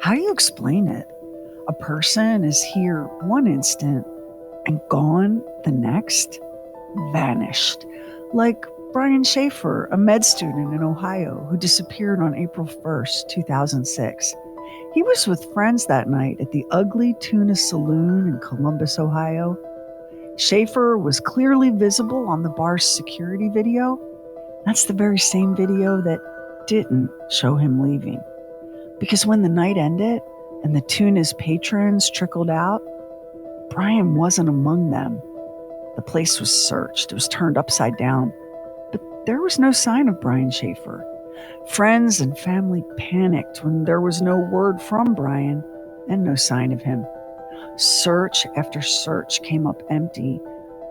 How do you explain it? A person is here one instant and gone the next, vanished. Like Brian Schaefer, a med student in Ohio who disappeared on April 1st, 2006. He was with friends that night at the Ugly Tuna Saloon in Columbus, Ohio. Schaefer was clearly visible on the bar's security video. That's the very same video that didn't show him leaving. Because when the night ended and the Tuna's patrons trickled out, Brian wasn't among them. The place was searched. It was turned upside down. But there was no sign of Brian Schaefer. Friends and family panicked when there was no word from Brian and no sign of him. Search after search came up empty.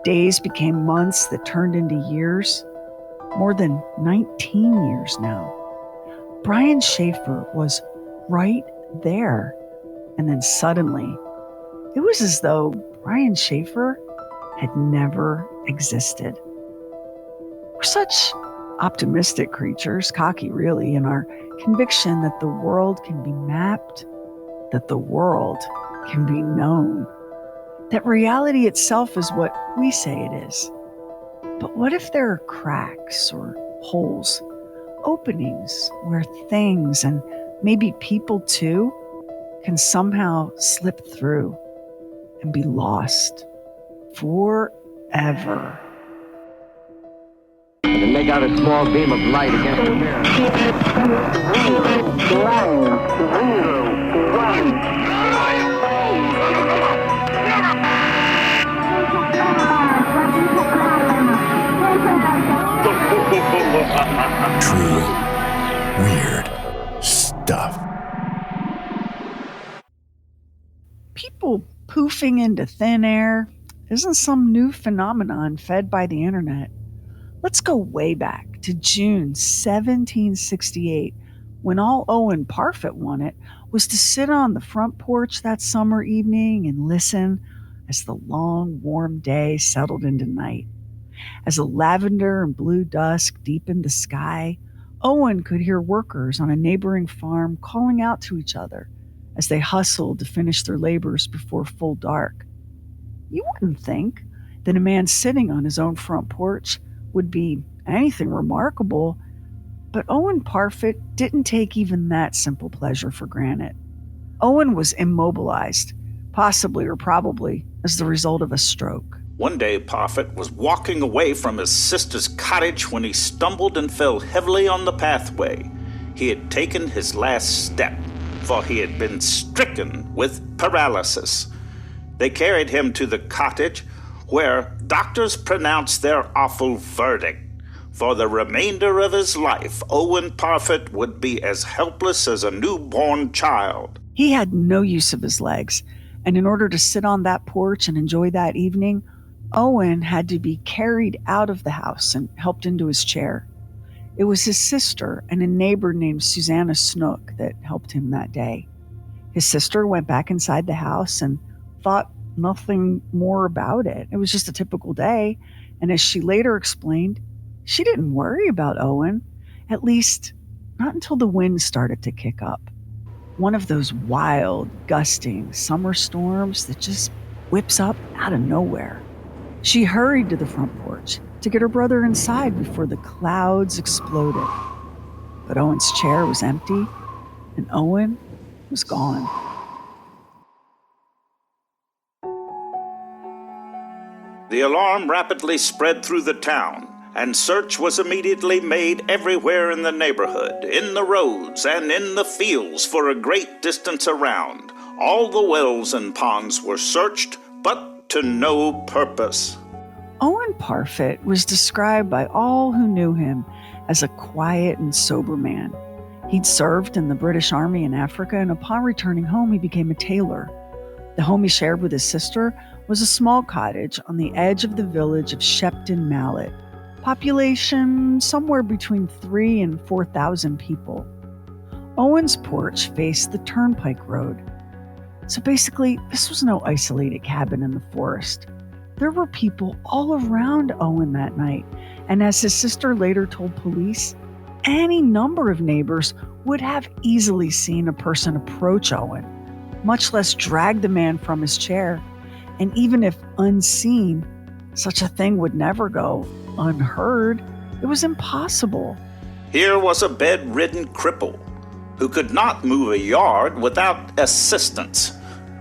Days became months that turned into years. More than 19 years now. Brian Schaefer was right there. And then suddenly, it was as though Brian Schaefer had never existed. We're such optimistic creatures, cocky really, in our conviction that the world can be mapped, that the world can be known, that reality itself is what we say it is. But what if there are cracks or holes, openings where things and maybe people too can somehow slip through and be lost forever? And make out a small beam of light against the mirror. 901. True weird stuff. People poofing into thin air isn't some new phenomenon fed by the internet. Let's go way back to June 1768, when all Owen Parfitt wanted was to sit on the front porch that summer evening and listen as the long, warm day settled into night. As the lavender and blue dusk deepened the sky, Owen could hear workers on a neighboring farm calling out to each other as they hustled to finish their labors before full dark. You wouldn't think that a man sitting on his own front porch would be anything remarkable, but Owen Parfitt didn't take even that simple pleasure for granted. Owen was immobilized, possibly or probably as the result of a stroke. One day, Parfitt was walking away from his sister's cottage when he stumbled and fell heavily on the pathway. He had taken his last step, for he had been stricken with paralysis. They carried him to the cottage, where doctors pronounced their awful verdict. For the remainder of his life, Owen Parfitt would be as helpless as a newborn child. He had no use of his legs, and in order to sit on that porch and enjoy that evening, Owen had to be carried out of the house and helped into his chair. It was his sister and a neighbor named Susanna Snook that helped him that day. His sister went back inside the house and thought nothing more about it. It was just a typical day, and as she later explained, she didn't worry about Owen, at least not until the wind started to kick up. One of those wild, gusting summer storms that just whips up out of nowhere. She hurried to the front porch to get her brother inside before the clouds exploded. But Owen's chair was empty, and Owen was gone. The alarm rapidly spread through the town, and search was immediately made everywhere in the neighborhood, in the roads, and in the fields for a great distance around. All the wells and ponds were searched, but to no purpose. Owen Parfitt was described by all who knew him as a quiet and sober man. He'd served in the British Army in Africa, and upon returning home, he became a tailor. The home he shared with his sister was a small cottage on the edge of the village of Shepton Mallet. Population somewhere between 3,000 and 4,000 people. Owen's porch faced the turnpike road. So basically, this was no isolated cabin in the forest. There were people all around Owen that night, and as his sister later told police, any number of neighbors would have easily seen a person approach Owen, much less drag the man from his chair. And even if unseen, such a thing would never go unheard. It was impossible. Here was a bedridden cripple who could not move a yard without assistance,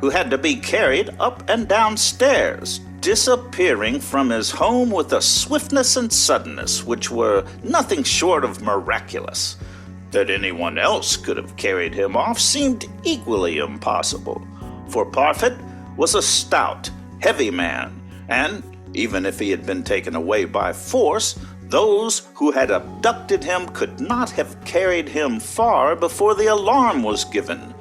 who had to be carried up and down stairs, disappearing from his home with a swiftness and suddenness which were nothing short of miraculous. That anyone else could have carried him off seemed equally impossible, for Parfitt was a stout, heavy man, and even if he had been taken away by force, those who had abducted him could not have carried him far before the alarm was given.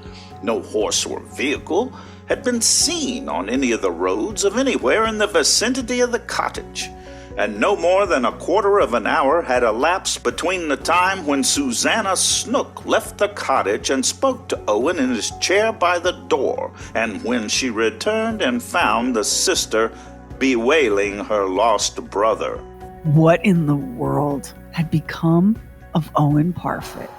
No horse or vehicle had been seen on any of the roads of anywhere in the vicinity of the cottage, and no more than a quarter of an hour had elapsed between the time when Susanna Snook left the cottage and spoke to Owen in his chair by the door, and when she returned and found the sister bewailing her lost brother. What in the world had become of Owen Parfitt?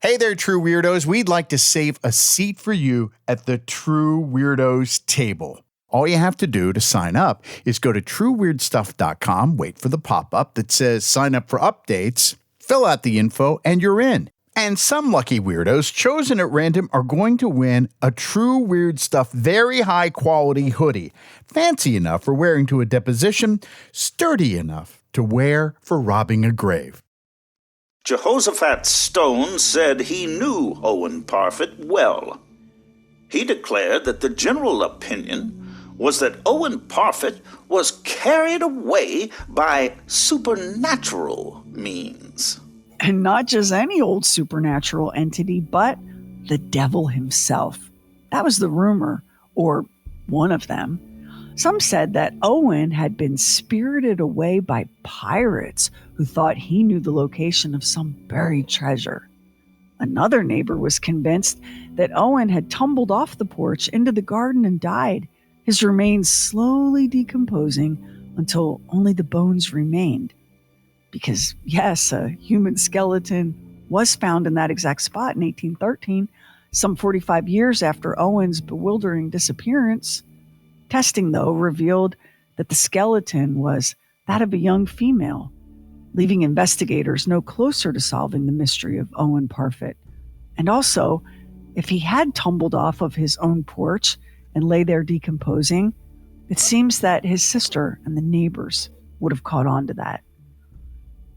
Hey there, True Weirdos. We'd like to save a seat for you at the True Weirdos table. All you have to do to sign up is go to trueweirdstuff.com, wait for the pop-up that says sign up for updates, fill out the info, and you're in. And some lucky weirdos chosen at random are going to win a True Weird Stuff very high quality hoodie, fancy enough for wearing to a deposition, sturdy enough to wear for robbing a grave. Jehoshaphat Stone said he knew Owen Parfitt well. He declared that the general opinion was that Owen Parfitt was carried away by supernatural means. And not just any old supernatural entity, but the devil himself. That was the rumor, or one of them. Some said that Owen had been spirited away by pirates who thought he knew the location of some buried treasure. Another neighbor was convinced that Owen had tumbled off the porch into the garden and died, his remains slowly decomposing until only the bones remained. Because, yes, a human skeleton was found in that exact spot in 1813, some 45 years after Owen's bewildering disappearance. Testing, though, revealed that the skeleton was that of a young female, leaving investigators no closer to solving the mystery of Owen Parfitt. And also, if he had tumbled off of his own porch and lay there decomposing, it seems that his sister and the neighbors would have caught on to that.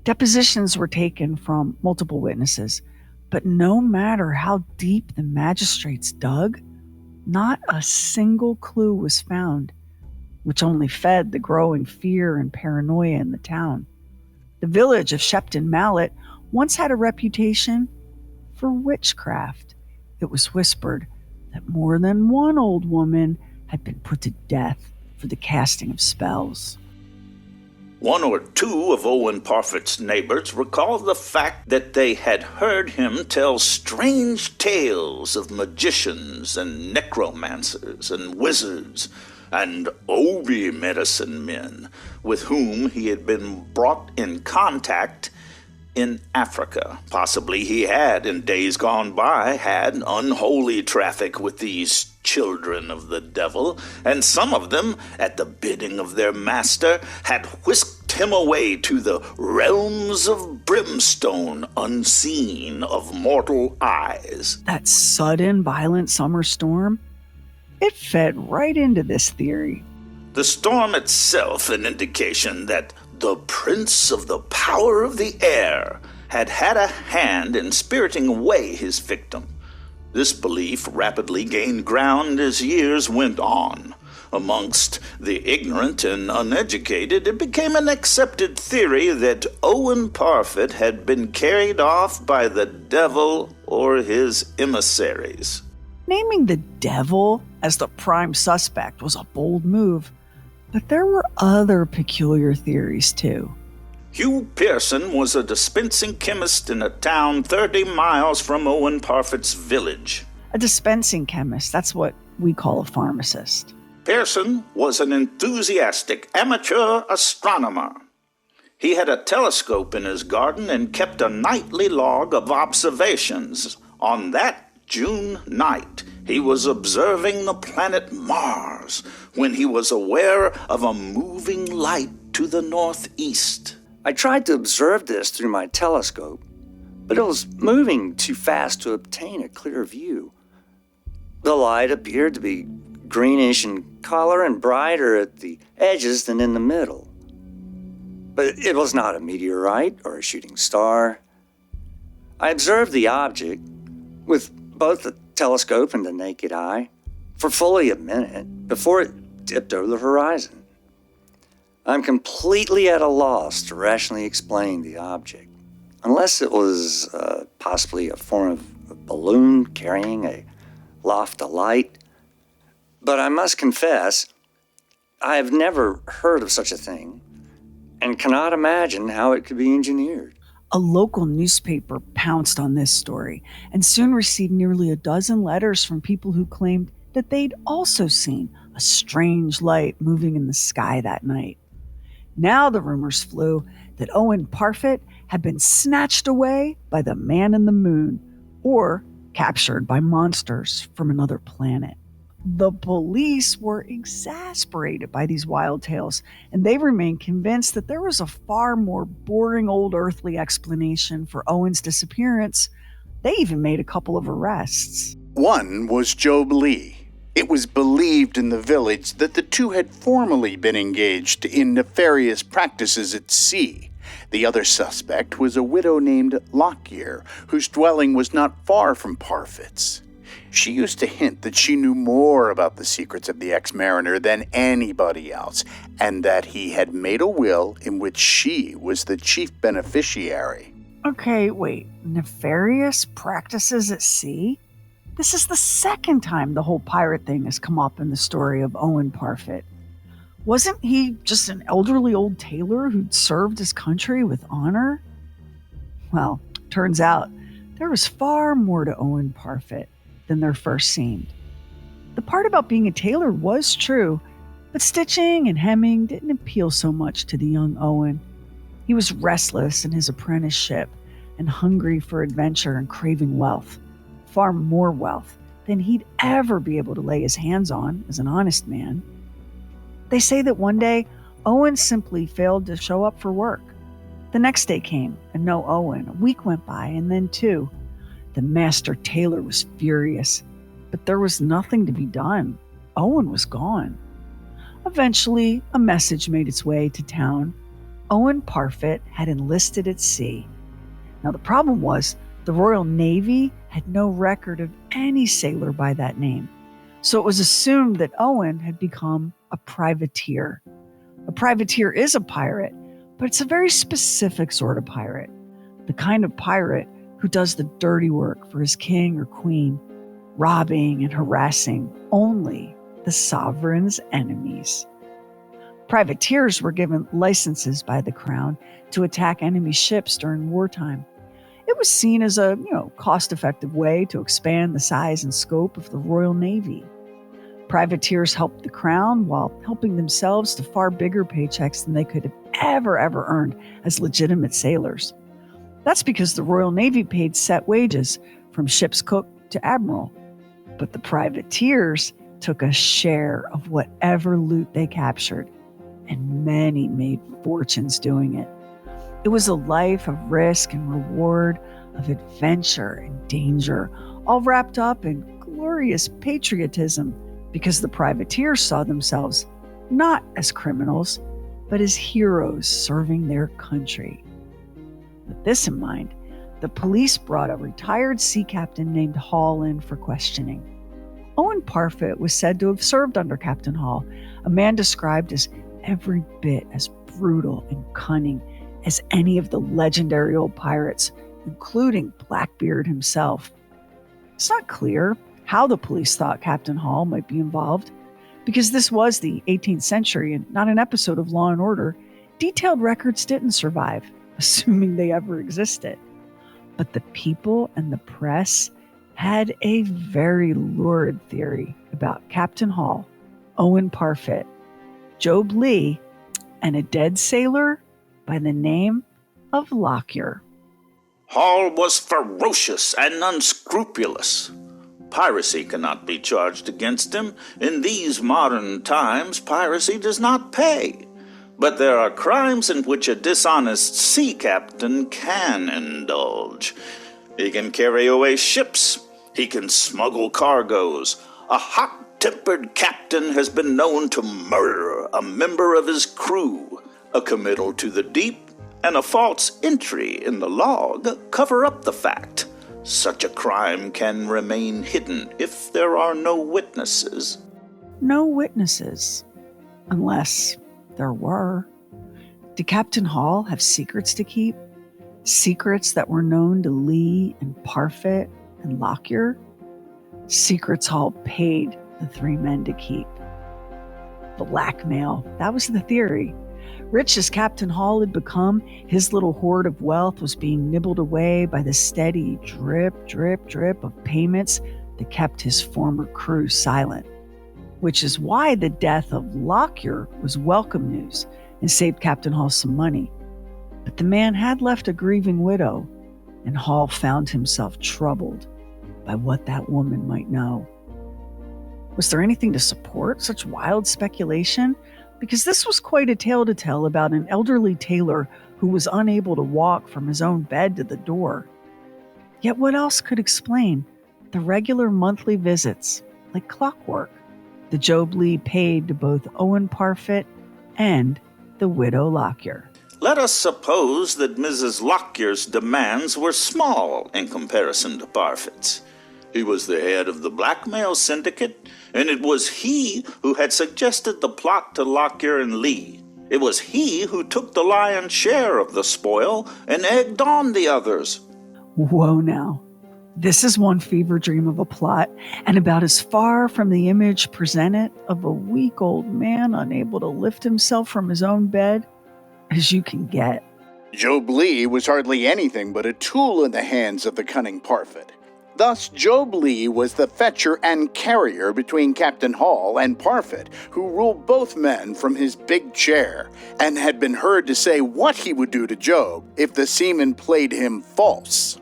Depositions were taken from multiple witnesses, but no matter how deep the magistrates dug, not a single clue was found, which only fed the growing fear and paranoia in the town. The village of Shepton Mallet once had a reputation for witchcraft. It was whispered that more than one old woman had been put to death for the casting of spells. One or two of Owen Parfitt's neighbors recalled the fact that they had heard him tell strange tales of magicians and necromancers and wizards and Obi medicine men with whom he had been brought in contact in Africa. Possibly he had, in days gone by, had unholy traffic with these children of the devil, and some of them, at the bidding of their master, had whisked him away to the realms of brimstone unseen of mortal eyes. That sudden, violent summer storm, it fed right into this theory. The storm itself an indication that the prince of the power of the air had had a hand in spiriting away his victim. This belief rapidly gained ground as years went on. Amongst the ignorant and uneducated, it became an accepted theory that Owen Parfitt had been carried off by the devil or his emissaries. Naming the devil as the prime suspect was a bold move, but there were other peculiar theories too. Hugh Pearson was a dispensing chemist in a town 30 miles from Owen Parfitt's village. A dispensing chemist, that's what we call a pharmacist. Pearson was an enthusiastic amateur astronomer. He had a telescope in his garden and kept a nightly log of observations. On that June night, he was observing the planet Mars when he was aware of a moving light to the northeast. I tried to observe this through my telescope, but it was moving too fast to obtain a clear view. The light appeared to be greenish in color and brighter at the edges than in the middle. But it was not a meteorite or a shooting star. I observed the object with both the telescope and the naked eye for fully a minute before it dipped over the horizon. I'm completely at a loss to rationally explain the object, unless it was possibly a form of a balloon carrying a loft of light. But I must confess, I have never heard of such a thing and cannot imagine how it could be engineered. A local newspaper pounced on this story and soon received nearly a dozen letters from people who claimed that they'd also seen a strange light moving in the sky that night. Now the rumors flew that Owen Parfitt had been snatched away by the man in the moon or captured by monsters from another planet. The police were exasperated by these wild tales, and they remained convinced that there was a far more boring old earthly explanation for Owen's disappearance. They even made a couple of arrests. One was Job Lee. It was believed in the village that the two had formerly been engaged in nefarious practices at sea. The other suspect was a widow named Lockyer, whose dwelling was not far from Parfitt's. She used to hint that she knew more about the secrets of the ex-mariner than anybody else, and that he had made a will in which she was the chief beneficiary. Okay, wait. Nefarious practices at sea? This is the second time the whole pirate thing has come up in the story of Owen Parfitt. Wasn't he just an elderly old tailor who'd served his country with honor? Well, turns out there was far more to Owen Parfitt than there first seemed. The part about being a tailor was true, but stitching and hemming didn't appeal so much to the young Owen. He was restless in his apprenticeship and hungry for adventure and craving wealth, far more wealth than he'd ever be able to lay his hands on as an honest man. They say that one day, Owen simply failed to show up for work. The next day came, and no Owen. A week went by, and then two. The master tailor was furious, but there was nothing to be done. Owen was gone. Eventually, a message made its way to town. Owen Parfitt had enlisted at sea. Now, the problem was the Royal Navy had no record of any sailor by that name, so it was assumed that Owen had become a privateer. A privateer is a pirate, but it's a very specific sort of pirate, the kind of pirate who does the dirty work for his king or queen, robbing and harassing only the sovereign's enemies. Privateers were given licenses by the crown to attack enemy ships during wartime. It was seen as a, cost-effective way to expand the size and scope of the Royal Navy. Privateers helped the crown while helping themselves to far bigger paychecks than they could have ever earned as legitimate sailors. That's because the Royal Navy paid set wages from ship's cook to admiral. But the privateers took a share of whatever loot they captured, and many made fortunes doing it. It was a life of risk and reward, of adventure and danger, all wrapped up in glorious patriotism, because the privateers saw themselves not as criminals, but as heroes serving their country. With this in mind, the police brought a retired sea captain named Hall in for questioning. Owen Parfitt was said to have served under Captain Hall, a man described as every bit as brutal and cunning as any of the legendary old pirates, including Blackbeard himself. It's not clear how the police thought Captain Hall might be involved, because this was the 18th century and not an episode of Law and Order. Detailed records didn't survive, assuming they ever existed. But the people and the press had a very lurid theory about Captain Hall Owen Parfitt, Job Lee, and a dead sailor by the name of Lockyer. Hall was ferocious and unscrupulous. Piracy cannot be charged against him. In these modern times, piracy does not pay. But there are crimes in which a dishonest sea captain can indulge. He can carry away ships. He can smuggle cargoes. A hot-tempered captain has been known to murder a member of his crew. A committal to the deep and a false entry in the log cover up the fact. Such a crime can remain hidden if there are no witnesses. No witnesses, unless there were. Did Captain Hall have secrets to keep? Secrets that were known to Lee and Parfitt and Lockyer? Secrets Hall paid the three men to keep. Blackmail, that was the theory. Rich as Captain Hall had become, his little hoard of wealth was being nibbled away by the steady drip, drip, drip of payments that kept his former crew silent. Which is why the death of Lockyer was welcome news and saved Captain Hall some money. But the man had left a grieving widow, and Hall found himself troubled by what that woman might know. Was there anything to support such wild speculation? Because this was quite a tale to tell about an elderly tailor who was unable to walk from his own bed to the door. Yet what else could explain the regular monthly visits, like clockwork, that Job Lee paid to both Owen Parfitt and the widow Lockyer? Let us suppose that Mrs. Lockyer's demands were small in comparison to Parfitt's. He was the head of the blackmail syndicate, and it was he who had suggested the plot to Lockyer and Lee. It was he who took the lion's share of the spoil and egged on the others. Whoa now. This is one fever dream of a plot, and about as far from the image presented of a weak old man unable to lift himself from his own bed as you can get. Job Lee was hardly anything but a tool in the hands of the cunning Parfitt. Thus, Job Lee was the fetcher and carrier between Captain Hall and Parfitt, who ruled both men from his big chair, and had been heard to say what he would do to Job if the seaman played him false.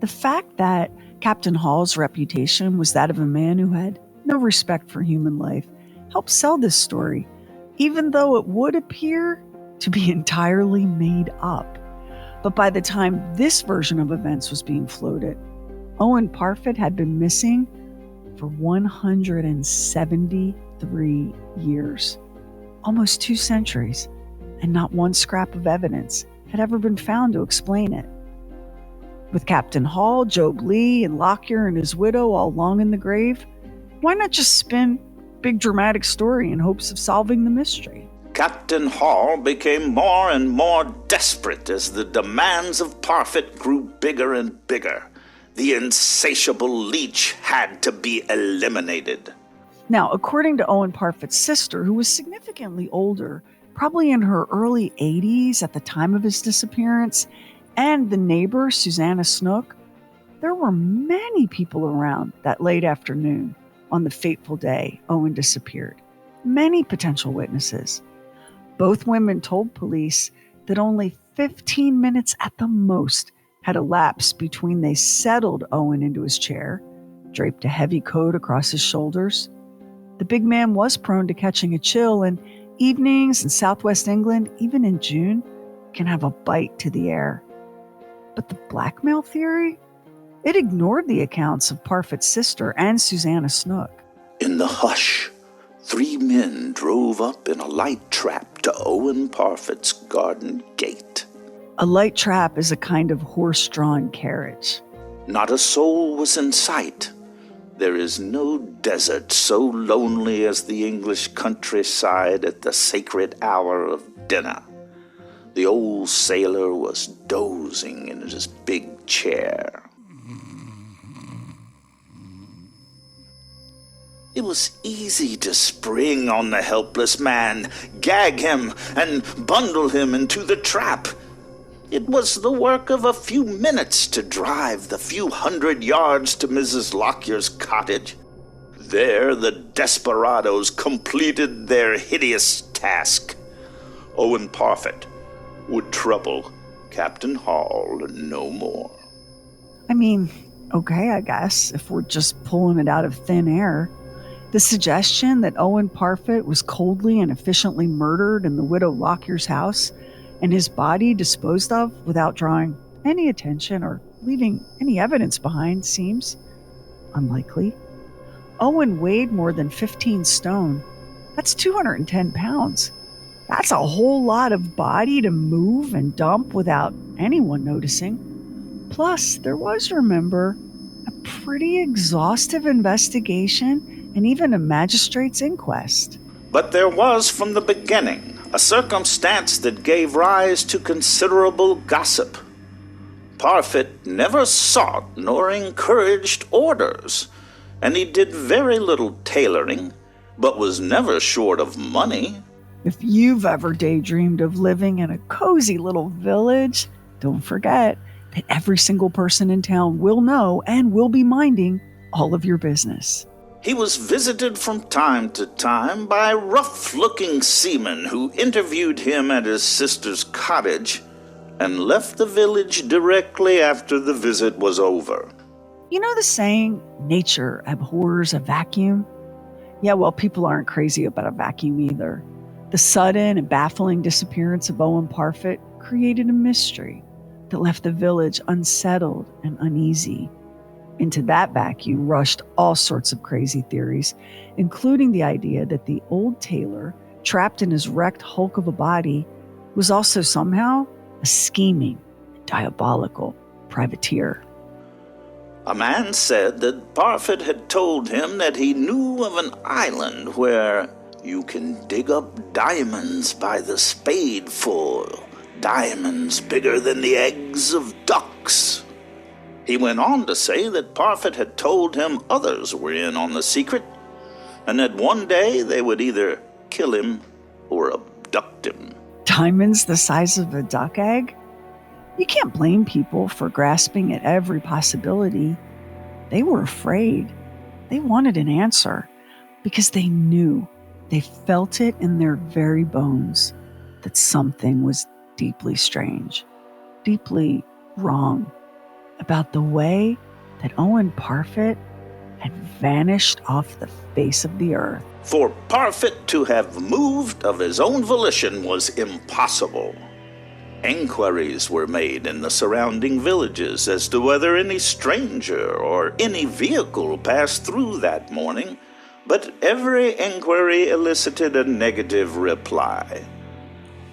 The fact that Captain Hall's reputation was that of a man who had no respect for human life helped sell this story, even though it would appear to be entirely made up. But by the time this version of events was being floated, Owen Parfitt had been missing for 173 years, almost 2 centuries, and not one scrap of evidence had ever been found to explain it. With Captain Hall, Job Lee, and Lockyer and his widow all long in the grave, why not just spin a big dramatic story in hopes of solving the mystery? Captain Hall became more and more desperate as the demands of Parfitt grew bigger and bigger. The insatiable leech had to be eliminated. Now, according to Owen Parfitt's sister, who was significantly older, probably in her early 80s at the time of his disappearance, and the neighbor, Susanna Snook, there were many people around that late afternoon on the fateful day Owen disappeared. Many potential witnesses. Both women told police that only 15 minutes at the most had elapsed between they settled Owen into his chair, draped a heavy coat across his shoulders. The big man was prone to catching a chill, and evenings in southwest England, even in June, can have a bite to the air. But the blackmail theory? It ignored the accounts of Parfitt's sister and Susanna Snook. In the hush, 3 men drove up in a light trap to Owen Parfitt's garden gate. A light trap is a kind of horse-drawn carriage. Not a soul was in sight. There is no desert so lonely as the English countryside at the sacred hour of dinner. The old sailor was dozing in his big chair. It was easy to spring on the helpless man, gag him, and bundle him into the trap. It was the work of a few minutes to drive the few hundred yards to Mrs. Lockyer's cottage. There, the desperados completed their hideous task. Owen Parfitt would trouble Captain Hall no more. I mean, okay, I guess, if we're just pulling it out of thin air. The suggestion that Owen Parfitt was coldly and efficiently murdered in the widow Lockyer's house and his body disposed of without drawing any attention or leaving any evidence behind seems unlikely. Owen weighed more than 15 stone. That's 210 pounds. That's a whole lot of body to move and dump without anyone noticing. Plus, there was, remember, a pretty exhaustive investigation and even a magistrate's inquest. But there was from the beginning a circumstance that gave rise to considerable gossip. Parfitt never sought nor encouraged orders, and he did very little tailoring, but was never short of money. If you've ever daydreamed of living in a cozy little village, don't forget that every single person in town will know and will be minding all of your business. He was visited from time to time by rough-looking seamen who interviewed him at his sister's cottage and left the village directly after the visit was over. You know the saying, nature abhors a vacuum? Yeah, well, people aren't crazy about a vacuum either. The sudden and baffling disappearance of Owen Parfitt created a mystery that left the village unsettled and uneasy. Into that vacuum rushed all sorts of crazy theories, including the idea that the old tailor, trapped in his wrecked hulk of a body, was also somehow a scheming, diabolical privateer. A man said that Parfitt had told him that he knew of an island where you can dig up diamonds by the spadeful, diamonds bigger than the eggs of ducks. He went on to say that Parfitt had told him others were in on the secret, and that one day they would either kill him or abduct him. Diamonds the size of a duck egg? You can't blame people for grasping at every possibility. They were afraid. They wanted an answer because they knew, they felt it in their very bones, that something was deeply strange, deeply wrong about the way that Owen Parfitt had vanished off the face of the earth. For Parfitt to have moved of his own volition was impossible. Enquiries were made in the surrounding villages as to whether any stranger or any vehicle passed through that morning, but every inquiry elicited a negative reply.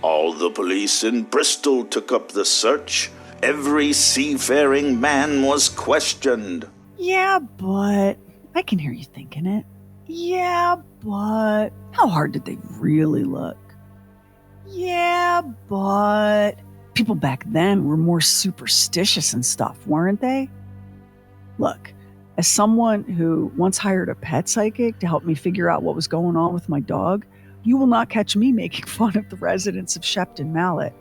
All the police in Bristol took up the search. Every seafaring man was questioned. Yeah, but I can hear you thinking it. Yeah, but how hard did they really look? Yeah, but people back then were more superstitious and stuff, weren't they? Look, as someone who once hired a pet psychic to help me figure out what was going on with my dog, you will not catch me making fun of the residents of Shepton Mallet.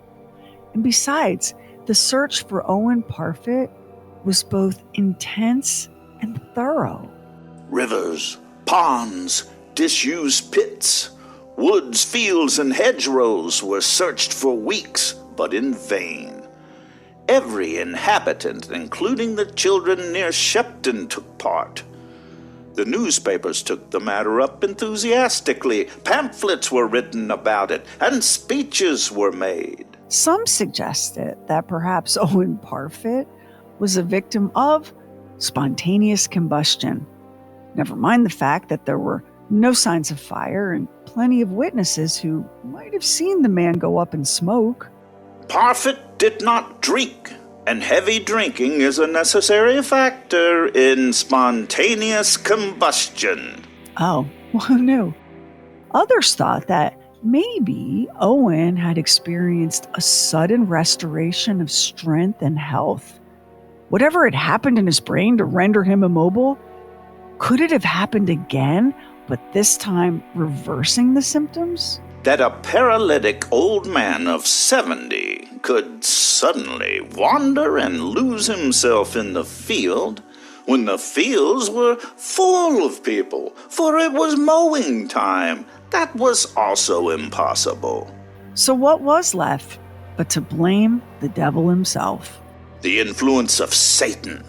And besides, the search for Owen Parfitt was both intense and thorough. Rivers, ponds, disused pits, woods, fields, and hedgerows were searched for weeks, but in vain. Every inhabitant, including the children near Shepton, took part. The newspapers took the matter up enthusiastically. Pamphlets were written about it, and speeches were made. Some suggested that perhaps Owen Parfitt was a victim of spontaneous combustion. Never mind the fact that there were no signs of fire and plenty of witnesses who might have seen the man go up in smoke. Parfitt did not drink, and heavy drinking is a necessary factor in spontaneous combustion. Oh, well, who knew? Others thought that maybe Owen had experienced a sudden restoration of strength and health. Whatever had happened in his brain to render him immobile, could it have happened again, but this time reversing the symptoms? That a paralytic old man of 70 could suddenly wander and lose himself in the field when the fields were full of people, for it was mowing time. That was also impossible. So what was left but to blame the devil himself? The influence of Satan.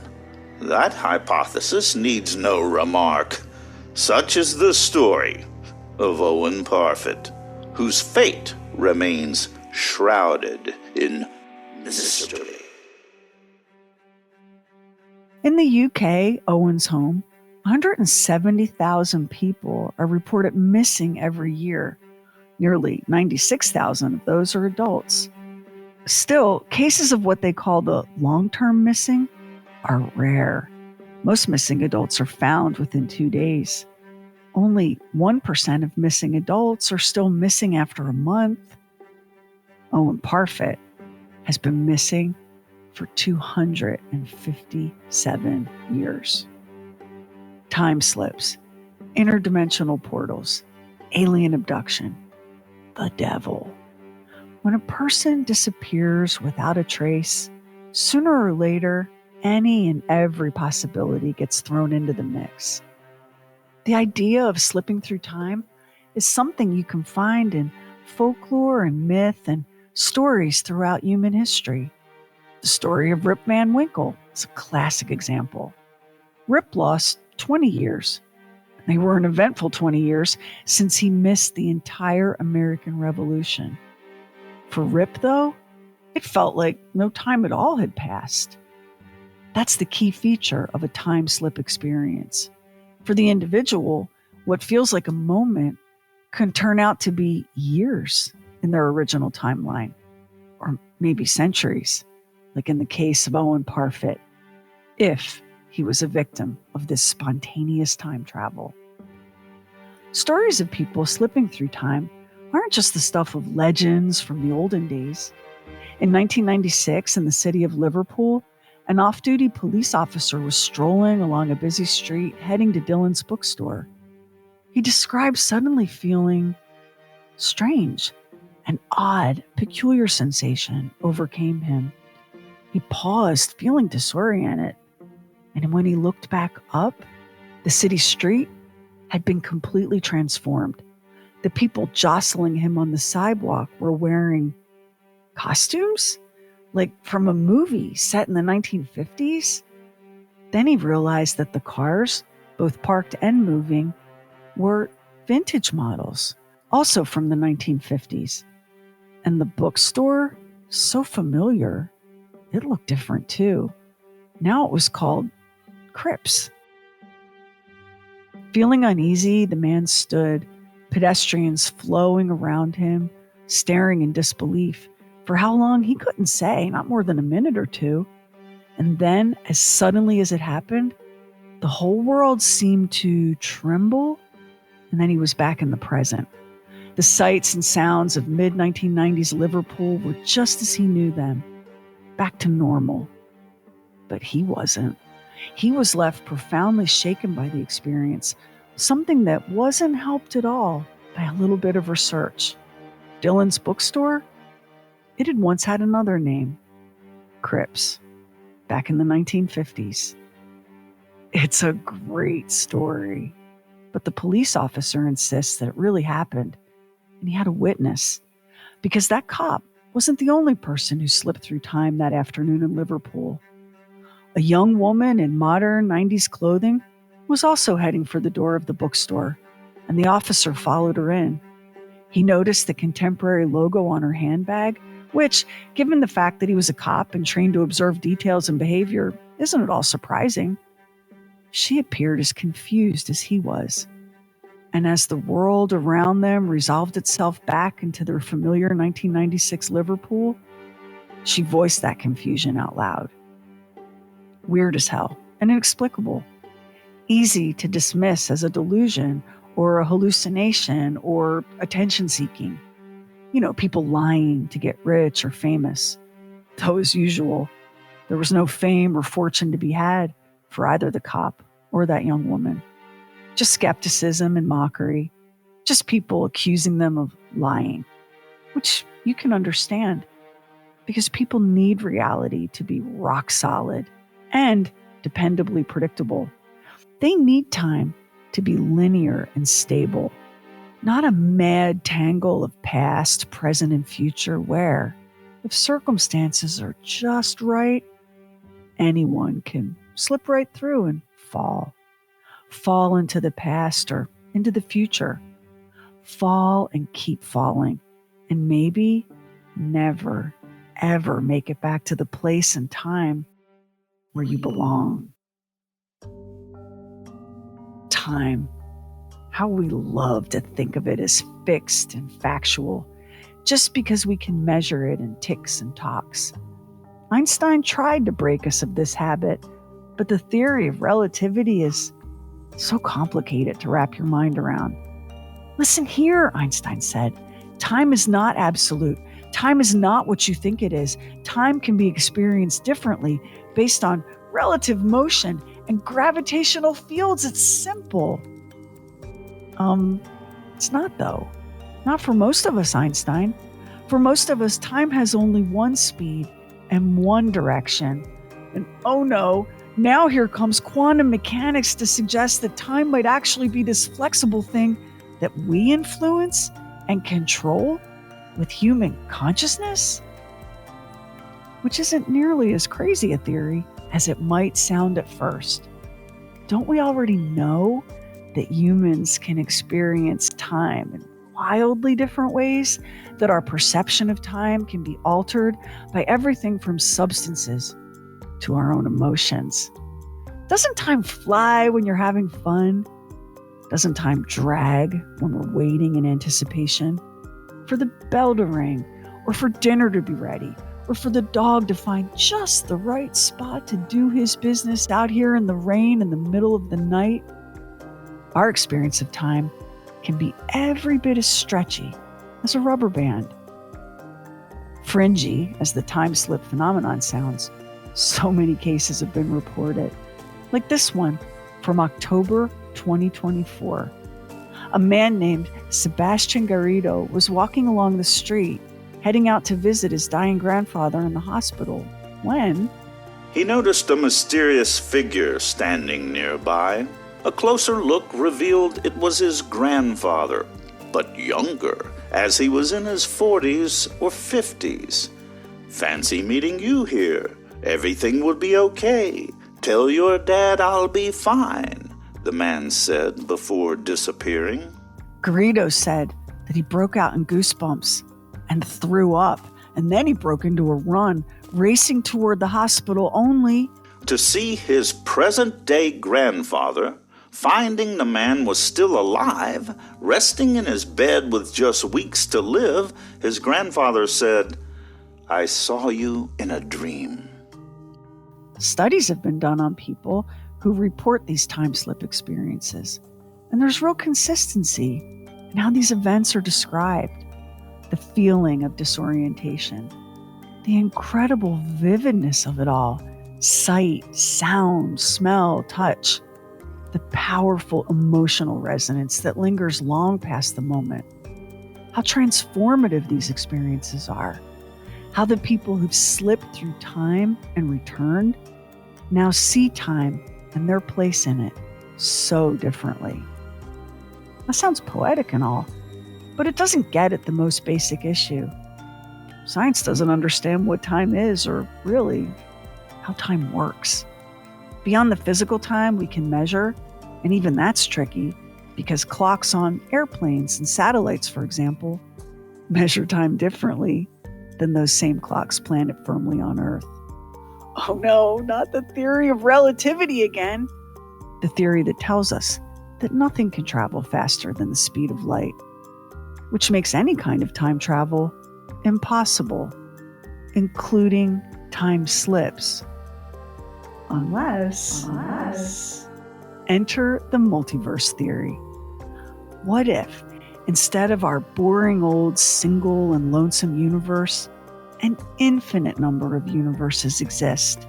That hypothesis needs no remark. Such is the story of Owen Parfitt, whose fate remains shrouded in mystery. In the UK, Owen's home, 170,000 people are reported missing every year. Nearly 96,000 of those are adults. Still, cases of what they call the long-term missing are rare. Most missing adults are found within 2 days. Only 1% of missing adults are still missing after a month. Owen Parfitt has been missing for 257 years. Time slips, interdimensional portals, alien abduction, the devil. When a person disappears without a trace, sooner or later, any and every possibility gets thrown into the mix. The idea of slipping through time is something you can find in folklore and myth and stories throughout human history. The story of Rip Van Winkle is a classic example. Rip lost 20 years. They were an eventful 20 years since he missed the entire American Revolution. For Rip, though, it felt like no time at all had passed. That's the key feature of a time slip experience. For the individual, what feels like a moment can turn out to be years in their original timeline, or maybe centuries, like in the case of Owen Parfitt, if he was a victim of this spontaneous time travel. Stories of people slipping through time aren't just the stuff of legends from the olden days. In 1996, in the city of Liverpool, an off-duty police officer was strolling along a busy street heading to Dylan's bookstore. He described suddenly feeling strange. An odd, peculiar sensation overcame him. He paused, feeling disoriented. And when he looked back up, the city street had been completely transformed. The people jostling him on the sidewalk were wearing costumes, like from a movie set in the 1950s. Then he realized that the cars, both parked and moving, were vintage models, also from the 1950s. And the bookstore, so familiar, it looked different too. Now it was called Crips. Feeling uneasy, the man stood, pedestrians flowing around him, staring in disbelief. For how long, he couldn't say, not more than a minute or two. And then, as suddenly as it happened, the whole world seemed to tremble, and then he was back in the present. The sights and sounds of mid-1990s Liverpool were just as he knew them, back to normal. But he wasn't. He was left profoundly shaken by the experience, something that wasn't helped at all by a little bit of research. Dylan's bookstore? It had once had another name, Crips, back in the 1950s. It's a great story, but the police officer insists that it really happened, and he had a witness, because that cop wasn't the only person who slipped through time that afternoon in Liverpool. A young woman in modern 90s clothing was also heading for the door of the bookstore, and the officer followed her in. He noticed the contemporary logo on her handbag, which, given the fact that he was a cop and trained to observe details and behavior, isn't at all surprising. She appeared as confused as he was. And as the world around them resolved itself back into their familiar 1996 Liverpool, she voiced that confusion out loud. Weird as hell and inexplicable. Easy to dismiss as a delusion or a hallucination or attention-seeking. You know, people lying to get rich or famous. Though, as usual, there was no fame or fortune to be had for either the cop or that young woman. Just skepticism and mockery. Just people accusing them of lying, which you can understand because people need reality to be rock solid and dependably predictable. They need time to be linear and stable, not a mad tangle of past, present, and future where, if circumstances are just right, anyone can slip right through and fall into the past or into the future, fall and keep falling, and maybe never, ever make it back to the place and time where you belong. Time. How we love to think of it as fixed and factual, just because we can measure it in ticks and talks. Einstein tried to break us of this habit, but the theory of relativity is so complicated to wrap your mind around. Listen here, Einstein said. Time is not absolute. Time is not what you think it is. Time can be experienced differently based on relative motion and gravitational fields. It's simple. It's not though. Not for most of us, Einstein. For most of us, time has only one speed and one direction. And oh no, now here comes quantum mechanics to suggest that time might actually be this flexible thing that we influence and control with human consciousness? Which isn't nearly as crazy a theory as it might sound at first. Don't we already know that humans can experience time in wildly different ways, that our perception of time can be altered by everything from substances to our own emotions? Doesn't time fly when you're having fun? Doesn't time drag when we're waiting in anticipation for the bell to ring, or for dinner to be ready, or for the dog to find just the right spot to do his business out here in the rain in the middle of the night? Our experience of time can be every bit as stretchy as a rubber band. Fringy, as the time slip phenomenon sounds, so many cases have been reported. Like this one from October 2024. A man named Sebastian Garrido was walking along the street, heading out to visit his dying grandfather in the hospital, when he noticed a mysterious figure standing nearby. A closer look revealed it was his grandfather, but younger, as he was in his 40s or 50s. "Fancy meeting you here. Everything will be okay. Tell your dad I'll be fine," the man said before disappearing. Garrido said that he broke out in goosebumps and threw up, and then he broke into a run, racing toward the hospital only to see his present-day grandfather. Finding the man was still alive, resting in his bed with just weeks to live, his grandfather said, "I saw you in a dream." Studies have been done on people who report these time slip experiences, and there's real consistency in how these events are described. The feeling of disorientation, the incredible vividness of it all, sight, sound, smell, touch, the powerful emotional resonance that lingers long past the moment. How transformative these experiences are. How the people who've slipped through time and returned now see time and their place in it so differently. That sounds poetic and all, but it doesn't get at the most basic issue. Science doesn't understand what time is, or really how time works. Beyond the physical time we can measure, and even that's tricky because clocks on airplanes and satellites, for example, measure time differently than those same clocks planted firmly on Earth. Oh no, not the theory of relativity again. The theory that tells us that nothing can travel faster than the speed of light, which makes any kind of time travel impossible, including time slips. Unless enter the multiverse theory. What if, instead of our boring old single and lonesome universe, an infinite number of universes exist?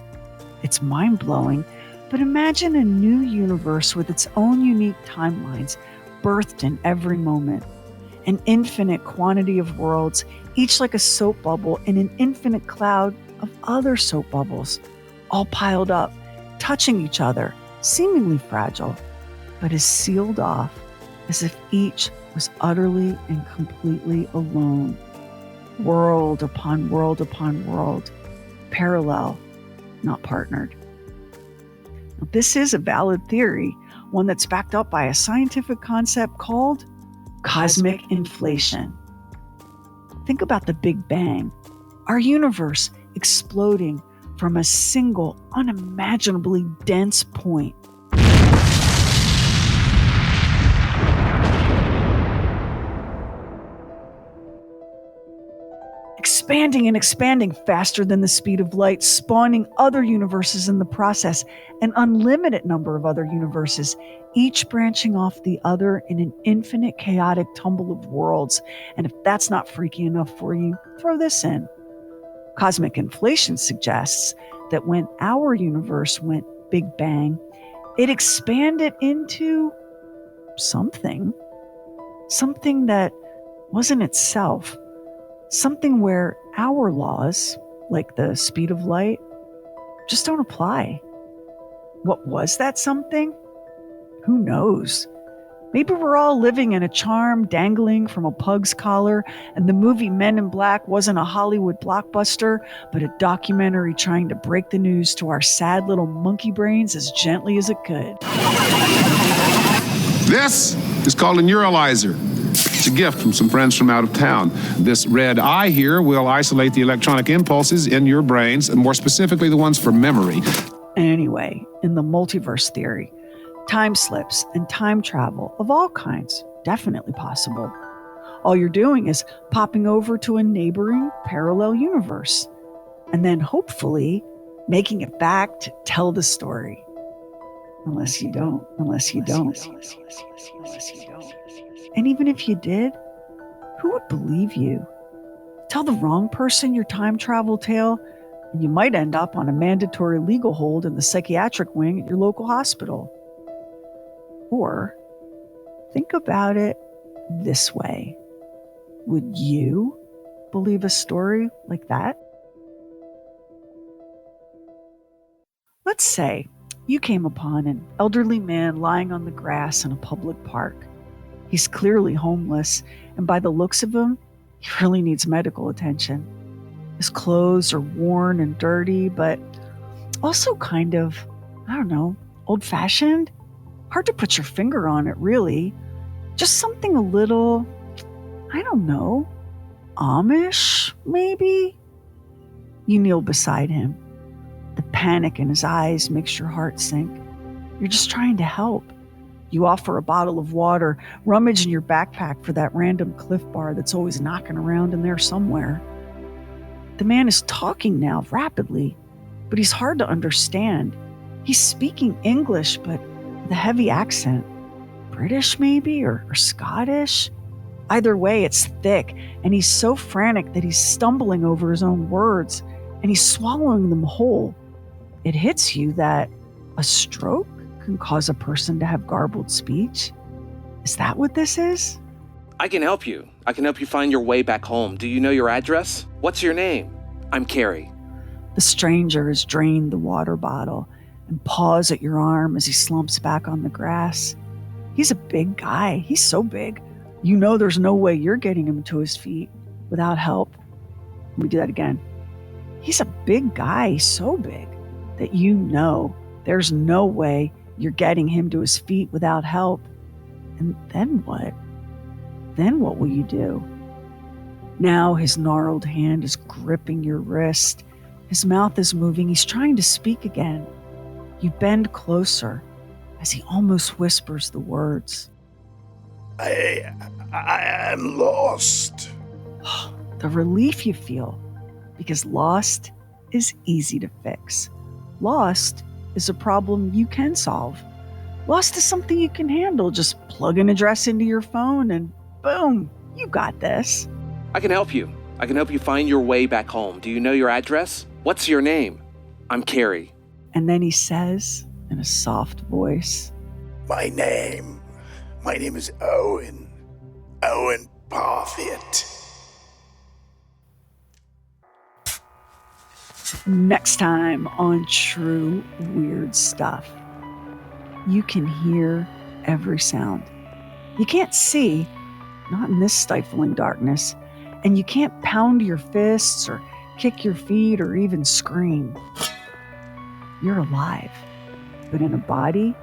It's mind-blowing, but imagine a new universe with its own unique timelines, birthed in every moment. An infinite quantity of worlds, each like a soap bubble in an infinite cloud of other soap bubbles, all piled up, touching each other, seemingly fragile, but as sealed off as if each was utterly and completely alone. World upon world upon world, parallel, not partnered. Now, this is a valid theory, one that's backed up by a scientific concept called cosmic inflation. Think about the Big Bang, our universe exploding from a single, unimaginably dense point. Expanding and expanding faster than the speed of light, spawning other universes in the process, an unlimited number of other universes, each branching off the other in an infinite chaotic tumble of worlds. And if that's not freaky enough for you, throw this in. Cosmic inflation suggests that when our universe went Big Bang, it expanded into something that wasn't itself. Something where our laws, like the speed of light, just don't apply. What was that something? Who knows? Maybe we're all living in a charm dangling from a pug's collar, and the movie Men in Black wasn't a Hollywood blockbuster, but a documentary trying to break the news to our sad little monkey brains as gently as it could. This is called a neuralizer. It's a gift from some friends from out of town. This red eye here will isolate the electronic impulses in your brains, and more specifically the ones for memory. Anyway, in the multiverse theory, time slips and time travel of all kinds, definitely possible. All you're doing is popping over to a neighboring parallel universe, and then hopefully making it back to tell the story. Unless you don't. And even if you did, who would believe you? Tell the wrong person your time travel tale, and you might end up on a mandatory legal hold in the psychiatric wing at your local hospital. Or think about it this way. Would you believe a story like that? Let's say you came upon an elderly man lying on the grass in a public park. He's clearly homeless, and by the looks of him, he really needs medical attention. His clothes are worn and dirty, but also kind of, old-fashioned. Hard to put your finger on it, really. Just something a little, Amish, maybe? You kneel beside him. The panic in his eyes makes your heart sink. You're just trying to help. You offer a bottle of water, rummage in your backpack for that random Cliff Bar that's always knocking around in there somewhere. The man is talking now rapidly, but he's hard to understand. He's speaking English, but with a heavy accent. British maybe, or Scottish? Either way, it's thick, and he's so frantic that he's stumbling over his own words, and he's swallowing them whole. It hits you that a stroke can cause a person to have garbled speech. Is that what this is? I can help you. I can help you find your way back home. Do you know your address? What's your name? I'm Carrie. The stranger has drained the water bottle and paws at your arm as he slumps back on the grass. He's a big guy. He's so big. You know there's no way you're getting him to his feet without help. Let me do that again. He's a big guy, so big that you know there's no way you're getting him to his feet without help. And then what? Then what will you do? Now his gnarled hand is gripping your wrist. His mouth is moving. He's trying to speak again. You bend closer as he almost whispers the words. I am lost. The relief you feel, because lost is easy to fix. Lost is a problem you can solve. Lost is something you can handle. Just plug an address into your phone and boom, you got this. I can help you. I can help you find your way back home. Do you know your address? What's your name? I'm Carrie. And then he says in a soft voice, My name is Owen Parfitt. Next time on True Weird Stuff. You can hear every sound. You can't see, not in this stifling darkness, and you can't pound your fists or kick your feet or even scream. You're alive, but in a body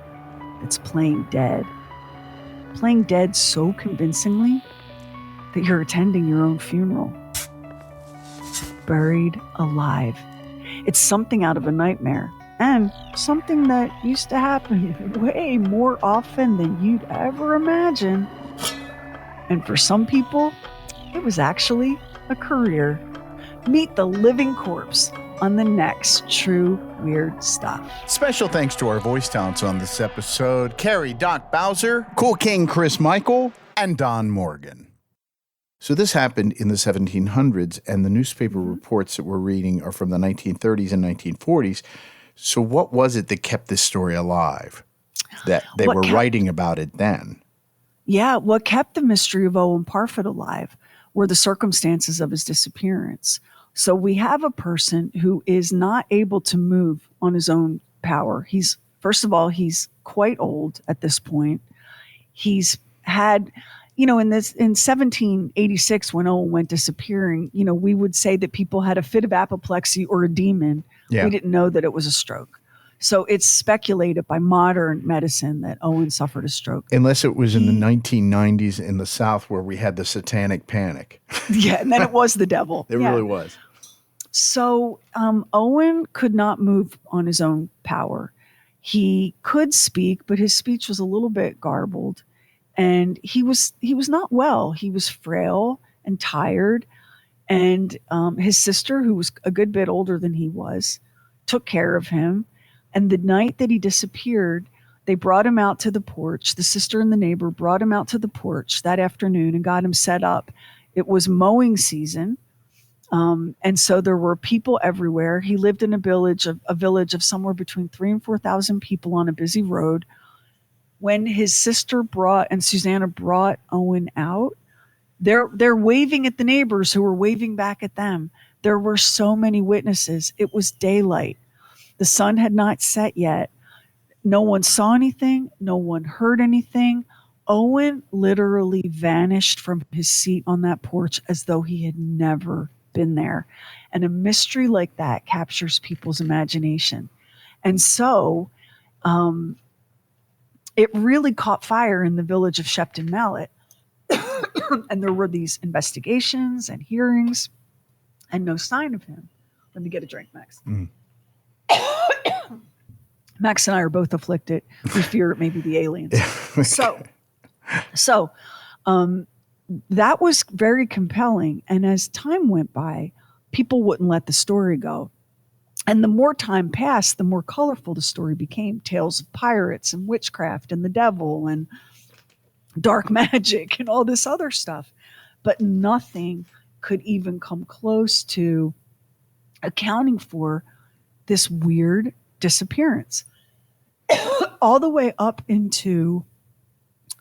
that's playing dead. Playing dead so convincingly that you're attending your own funeral. Buried alive. It's something out of a nightmare, and something that used to happen way more often than you'd ever imagine. And for some people, it was actually a career. Meet the living corpse on the next True Weird Stuff. Special thanks to our voice talents on this episode, Carrie Doc Bowser, Cool King Chris Michael, and Don Morgan. So this happened in the 1700s, and the newspaper reports that we're reading are from the 1930s and 1940s. So what was it that kept this story alive, that they were writing about it then? Yeah, what kept the mystery of Owen Parfitt alive were the circumstances of his disappearance. So we have a person who is not able to move on his own power. First of all, he's quite old at this point. He's had, in 1786, when Owen went disappearing, we would say that people had a fit of apoplexy or a demon. Yeah. We didn't know that it was a stroke. So it's speculated by modern medicine that Owen suffered a stroke. Unless it was in the 1990s in the South where we had the satanic panic. Yeah, and then it was the devil. It really was. So Owen could not move on his own power. He could speak, but his speech was a little bit garbled. And he was not well. He was frail and tired. And his sister, who was a good bit older than he was, took care of him. And the night that he disappeared, they brought him out to the porch. The sister and the neighbor brought him out to the porch that afternoon and got him set up. It was mowing season. And so there were people everywhere. He lived in a village of somewhere between 3,000 and 4,000 people on a busy road. When his sister and Susanna brought Owen out, they're waving at the neighbors who were waving back at them. There were so many witnesses. It was daylight. The sun had not set yet. No one saw anything. No one heard anything. Owen literally vanished from his seat on that porch as though he had never been there. And a mystery like that captures people's imagination. And so it really caught fire in the village of Shepton Mallet. And there were these investigations and hearings and no sign of him. Let me get a drink, Max. Mm. Max and I are both afflicted. We fear it may be the aliens. So that was very compelling. And as time went by, people wouldn't let the story go. And the more time passed, the more colorful the story became. Tales of pirates and witchcraft and the devil and dark magic and all this other stuff. But nothing could even come close to accounting for this weird disappearance. All the way up into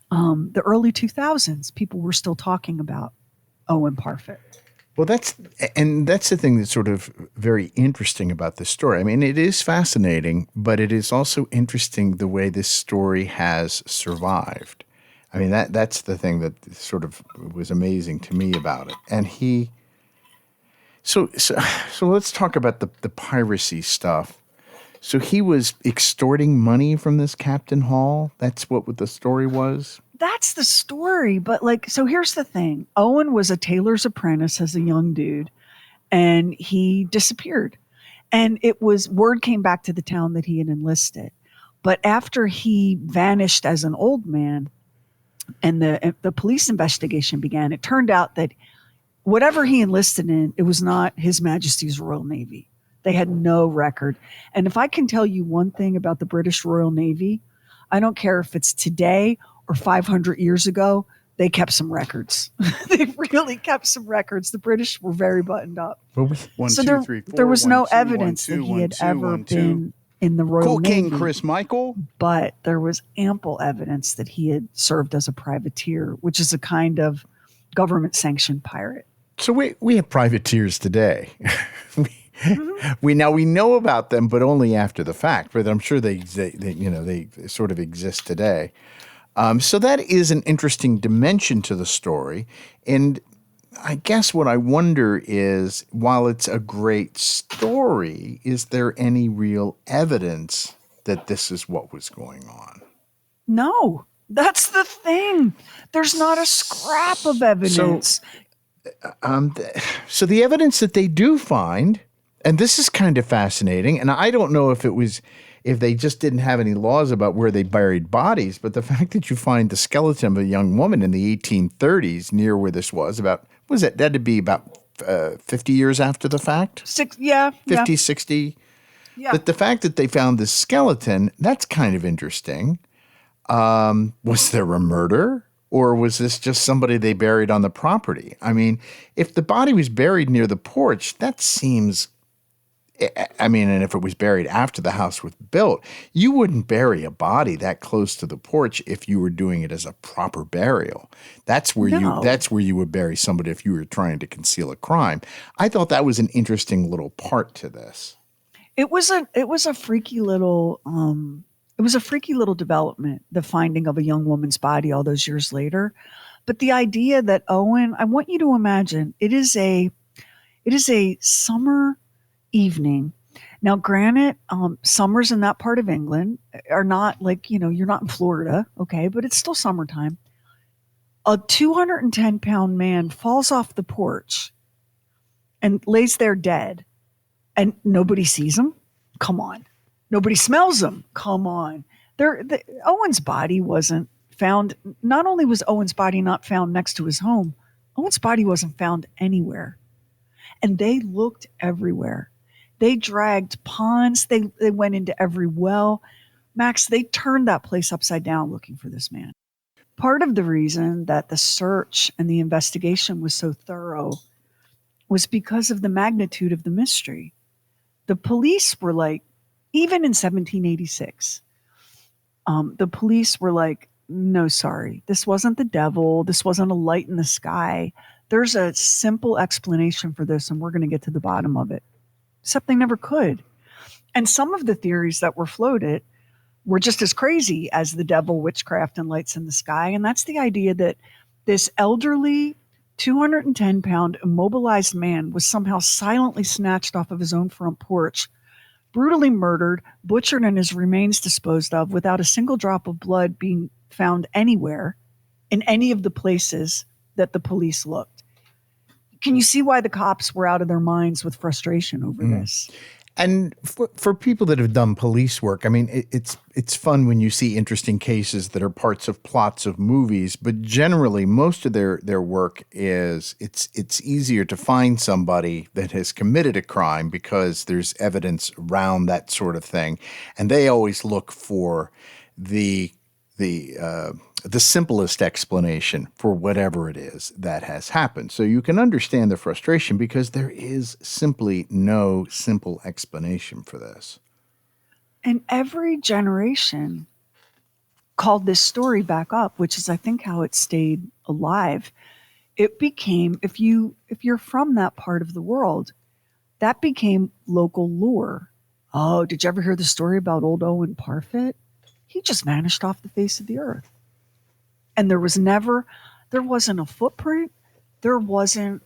the early 2000s, people were still talking about Owen Parfitt. Well, that's the thing that's sort of very interesting about this story. I mean, it is fascinating, but it is also interesting the way this story has survived. I mean, that's the thing that sort of was amazing to me about it. And so let's talk about the piracy stuff. So he was extorting money from this Captain Hall? That's what the story was? That's the story. But so here's the thing. Owen was a tailor's apprentice as a young dude, and he disappeared. And word came back to the town that he had enlisted. But after he vanished as an old man and the police investigation began, it turned out that whatever he enlisted in, it was not His Majesty's Royal Navy. They had no record. And if I can tell you one thing about the British Royal Navy, I don't care if it's today or 500 years ago, they kept some records. They really kept some records. The British were very buttoned up. There was no evidence that he had ever been in the Royal Navy. Cool King Chris Michael. But there was ample evidence that he had served as a privateer, which is a kind of government-sanctioned pirate. So we have privateers today. We know about them, but only after the fact. But I'm sure they sort of exist today. So that is an interesting dimension to the story. And I guess what I wonder is, while it's a great story, is there any real evidence that this is what was going on? No, that's the thing. There's not a scrap of evidence. So the evidence that they do find, and this is kind of fascinating, and I don't know if they just didn't have any laws about where they buried bodies, but the fact that you find the skeleton of a young woman in the 1830s near where this was, that had to be about 50 years after the fact? 50, 60? Yeah. But the fact that they found this skeleton, that's kind of interesting. Was there a murder? Or was this just somebody they buried on the property? I mean, if the body was buried near the porch, that seems... and if it was buried after the house was built, you wouldn't bury a body that close to the porch if you were doing it as a proper burial. That's where you would bury somebody if you were trying to conceal a crime. I thought that was an interesting little part to this. It was a freaky little development, the finding of a young woman's body all those years later. But the idea that Owen, I want you to imagine, it is a summer evening. Now, granted, summers in that part of England are not like, you're not in Florida, okay, but it's still summertime. A 210-pound man falls off the porch and lays there dead, and nobody sees him? Come on. Nobody smells him? Come on. Owen's body wasn't found. Not only was Owen's body not found next to his home, Owen's body wasn't found anywhere. And they looked everywhere. They dragged ponds. They went into every well. Max, they turned that place upside down looking for this man. Part of the reason that the search and the investigation was so thorough was because of the magnitude of the mystery. The police were like, even in 1786, the police were like, no, sorry, this wasn't the devil. This wasn't a light in the sky. There's a simple explanation for this, and we're going to get to the bottom of it. Except they never could. And some of the theories that were floated were just as crazy as the devil, witchcraft, and lights in the sky. And that's the idea that this elderly, 210-pound immobilized man was somehow silently snatched off of his own front porch, brutally murdered, butchered, and his remains disposed of without a single drop of blood being found anywhere in any of the places that the police looked. Can you see why the cops were out of their minds with frustration over this? And for people that have done police work, I mean, it's fun when you see interesting cases that are parts of plots of movies, but generally most of their work is it's easier to find somebody that has committed a crime because there's evidence around that sort of thing. And they always look for the simplest explanation for whatever it is that has happened. So you can understand the frustration because there is simply no simple explanation for this. And every generation called this story back up, which is, I think, how it stayed alive. It became, if you're from that part of the world, that became local lore. Oh, did you ever hear the story about old Owen Parfitt? He just vanished off the face of the earth. And there wasn't a footprint. There wasn't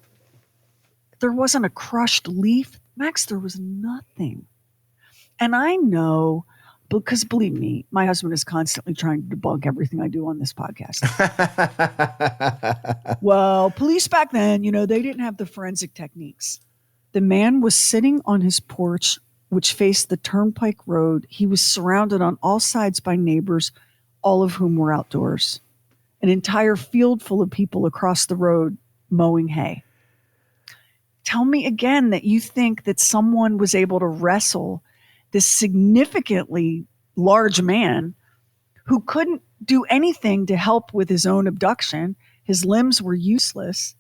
a crushed leaf. Max, there was nothing. And I know, because believe me, my husband is constantly trying to debunk everything I do on this podcast. Well, police back then, they didn't have the forensic techniques. The man was sitting on his porch, which faced the turnpike road. He was surrounded on all sides by neighbors, all of whom were outdoors. An entire field full of people across the road mowing hay. Tell me again that you think that someone was able to wrestle this significantly large man who couldn't do anything to help with his own abduction. His limbs were useless.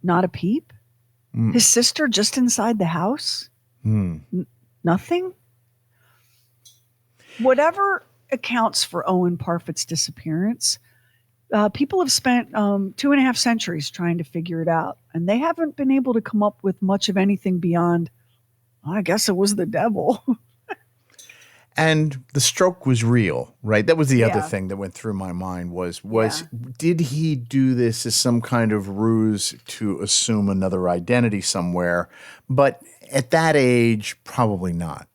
Not a peep. His sister just inside the house. Nothing. Whatever accounts for Owen Parfitt's disappearance, people have spent 2.5 centuries trying to figure it out, and they haven't been able to come up with much of anything beyond I guess it was the devil. And the stroke was real, right? That was the other Yeah. thing that went through my mind was Yeah. did he do this as some kind of ruse to assume another identity somewhere? But at that age, probably not.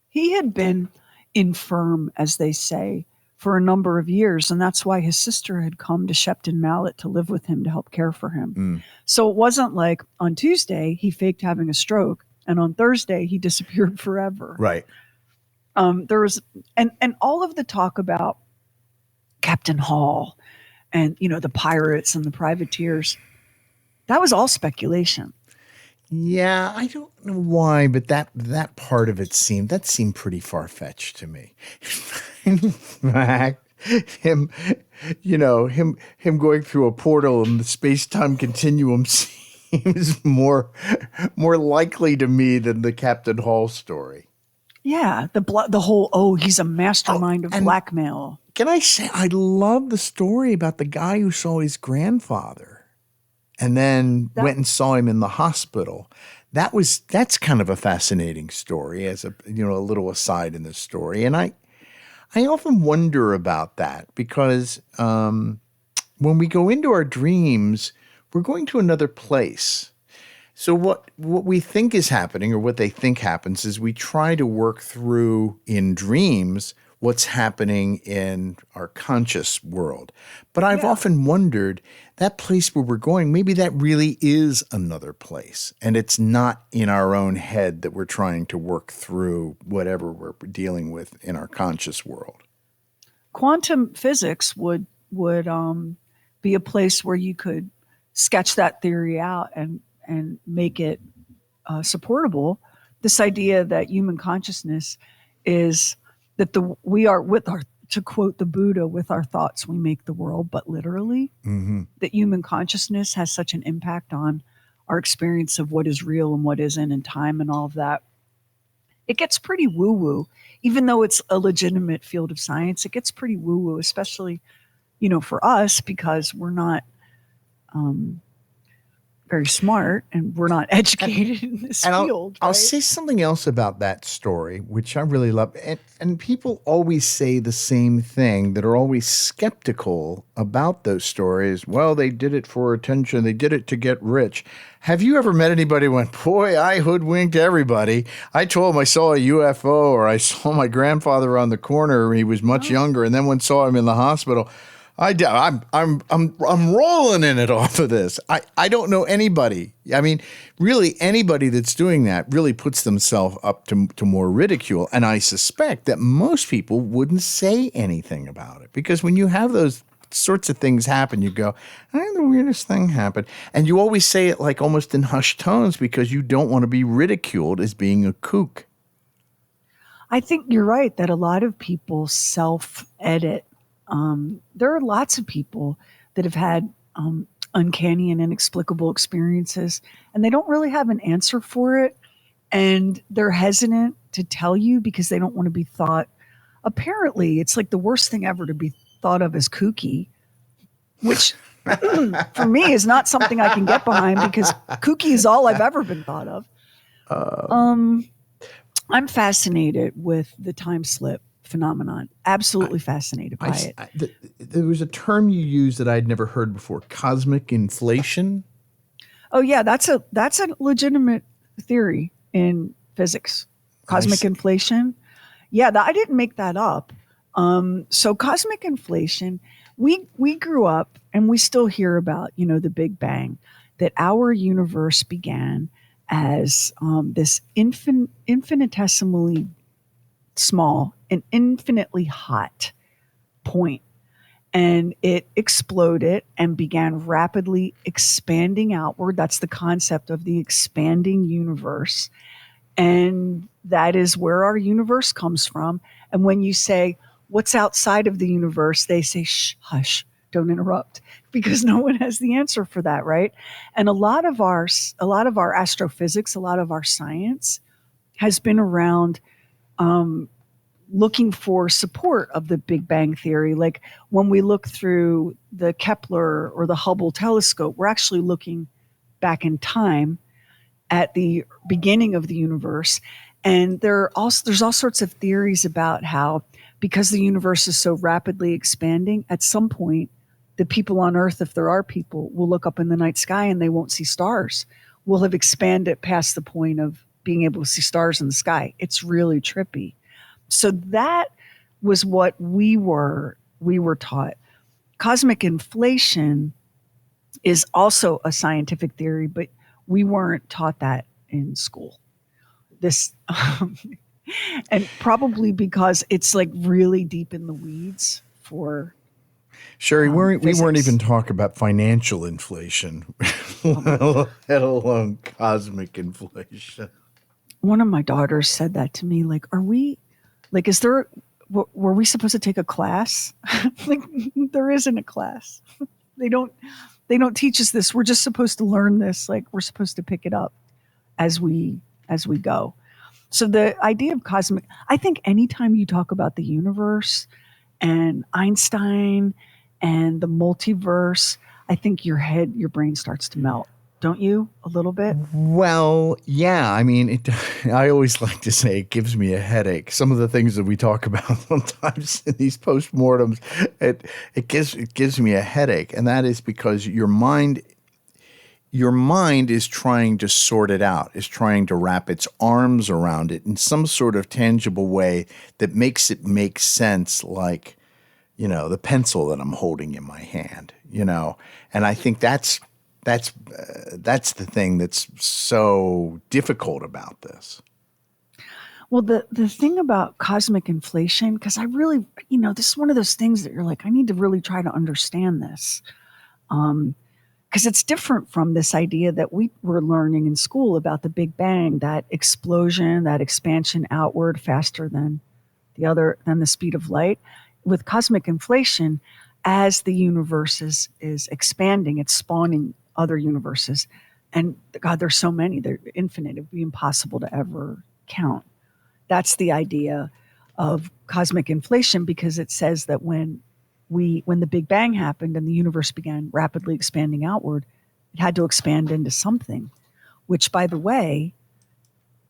He had been infirm, as they say, for a number of years, and that's why his sister had come to Shepton Mallet to live with him to help care for him. So it wasn't like on Tuesday he faked having a stroke, and on Thursday he disappeared forever. Right. There was and all of the talk about Captain Hall and the pirates and the privateers, that was all speculation. Yeah, I don't know why, but that part of it seemed pretty far-fetched to me. In fact, him going through a portal in the space-time continuum seems more likely to me than the Captain Hall story. Yeah, the whole he's a mastermind of blackmail. Can I say I love the story about the guy who saw his grandfather and then went and saw him in the hospital. That's kind of a fascinating story as a little aside in this story. And I often wonder about that because when we go into our dreams, we're going to another place. So what we think is happening or what they think happens is we try to work through in dreams what's happening in our conscious world. But I've often wondered that place where we're going, maybe that really is another place. And it's not in our own head that we're trying to work through whatever we're dealing with in our conscious world. Quantum physics would be a place where you could sketch that theory out and make it supportable. This idea that human consciousness is that we are to quote the Buddha, with our thoughts we make the world, but literally, that human consciousness has such an impact on our experience of what is real and what isn't, and time and all of that. It gets pretty woo-woo, even though it's a legitimate field of science. It gets pretty woo-woo, especially, for us, because we're not very smart and we're not educated in this field. I'll say something else about that story, which I really love. And people always say the same thing that are always skeptical about those stories. Well, they did it for attention. They did it to get rich. Have you ever met anybody who went, boy, I hoodwinked everybody. I told them I saw a UFO or I saw my grandfather on the corner. He was much younger. And then when saw him in the hospital, I'm rolling in it off of this. I don't know anybody. I mean, really anybody that's doing that really puts themselves up to more ridicule. And I suspect that most people wouldn't say anything about it because when you have those sorts of things happen, you go, the weirdest thing happened. And you always say it like almost in hushed tones because you don't want to be ridiculed as being a kook. I think you're right that a lot of people self-edit. There are lots of people that have had uncanny and inexplicable experiences, and they don't really have an answer for it, and they're hesitant to tell you because they don't want to be thought. Apparently, it's like the worst thing ever to be thought of as kooky, which for me is not something I can get behind because kooky is all I've ever been thought of. I'm fascinated with the time slip phenomenon. Absolutely fascinated by it. There was a term you used that I'd never heard before, cosmic inflation. Oh yeah, that's a legitimate theory in physics. Cosmic inflation. Yeah, I didn't make that up. So cosmic inflation, we grew up and we still hear about, the Big Bang, that our universe began as this infinitesimally small and infinitely hot point. And it exploded and began rapidly expanding outward. That's the concept of the expanding universe. And that is where our universe comes from. And when you say, what's outside of the universe, they say, shh, hush, don't interrupt, because no one has the answer for that, right? And a lot of our astrophysics, a lot of our science has been around looking for support of the Big Bang theory. Like when we look through the Kepler or the Hubble telescope, we're actually looking back in time at the beginning of the universe. And there's all sorts of theories about how, because the universe is so rapidly expanding, at some point, the people on Earth, if there are people, will look up in the night sky and they won't see stars. We'll have expanded past the point of being able to see stars in the sky. It's really trippy. So that was what we were taught. Cosmic inflation is also a scientific theory, but we weren't taught that in school. This, and probably because it's like really deep in the weeds for. Sherry, we weren't physics. even talking about financial inflation, let alone cosmic inflation. One of my daughters said that to me, like, were we supposed to take a class? Like, there isn't a class. They don't teach us this. We're just supposed to learn this. Like, we're supposed to pick it up as we go. So the idea of cosmic, I think anytime you talk about the universe and Einstein and the multiverse, I think your brain starts to melt. Don't you? A little bit? Well, yeah. I mean, I always like to say it gives me a headache. Some of the things that we talk about sometimes in these postmortems, it gives me a headache. And that is because your mind is trying to sort it out, is trying to wrap its arms around it in some sort of tangible way that makes it make sense, like, the pencil that I'm holding in my hand, and I think that's the thing that's so difficult about this. Well, the thing about cosmic inflation, because I really, this is one of those things that you're like, I need to really try to understand this. Because it's different from this idea that we were learning in school about the Big Bang, that explosion, that expansion outward faster than the speed of light. With cosmic inflation, as the universe is expanding, it's spawning other universes. And God, there's so many, they're infinite. It'd be impossible to ever count. That's the idea of cosmic inflation, because it says that when the Big Bang happened and the universe began rapidly expanding outward, it had to expand into something, which, by the way,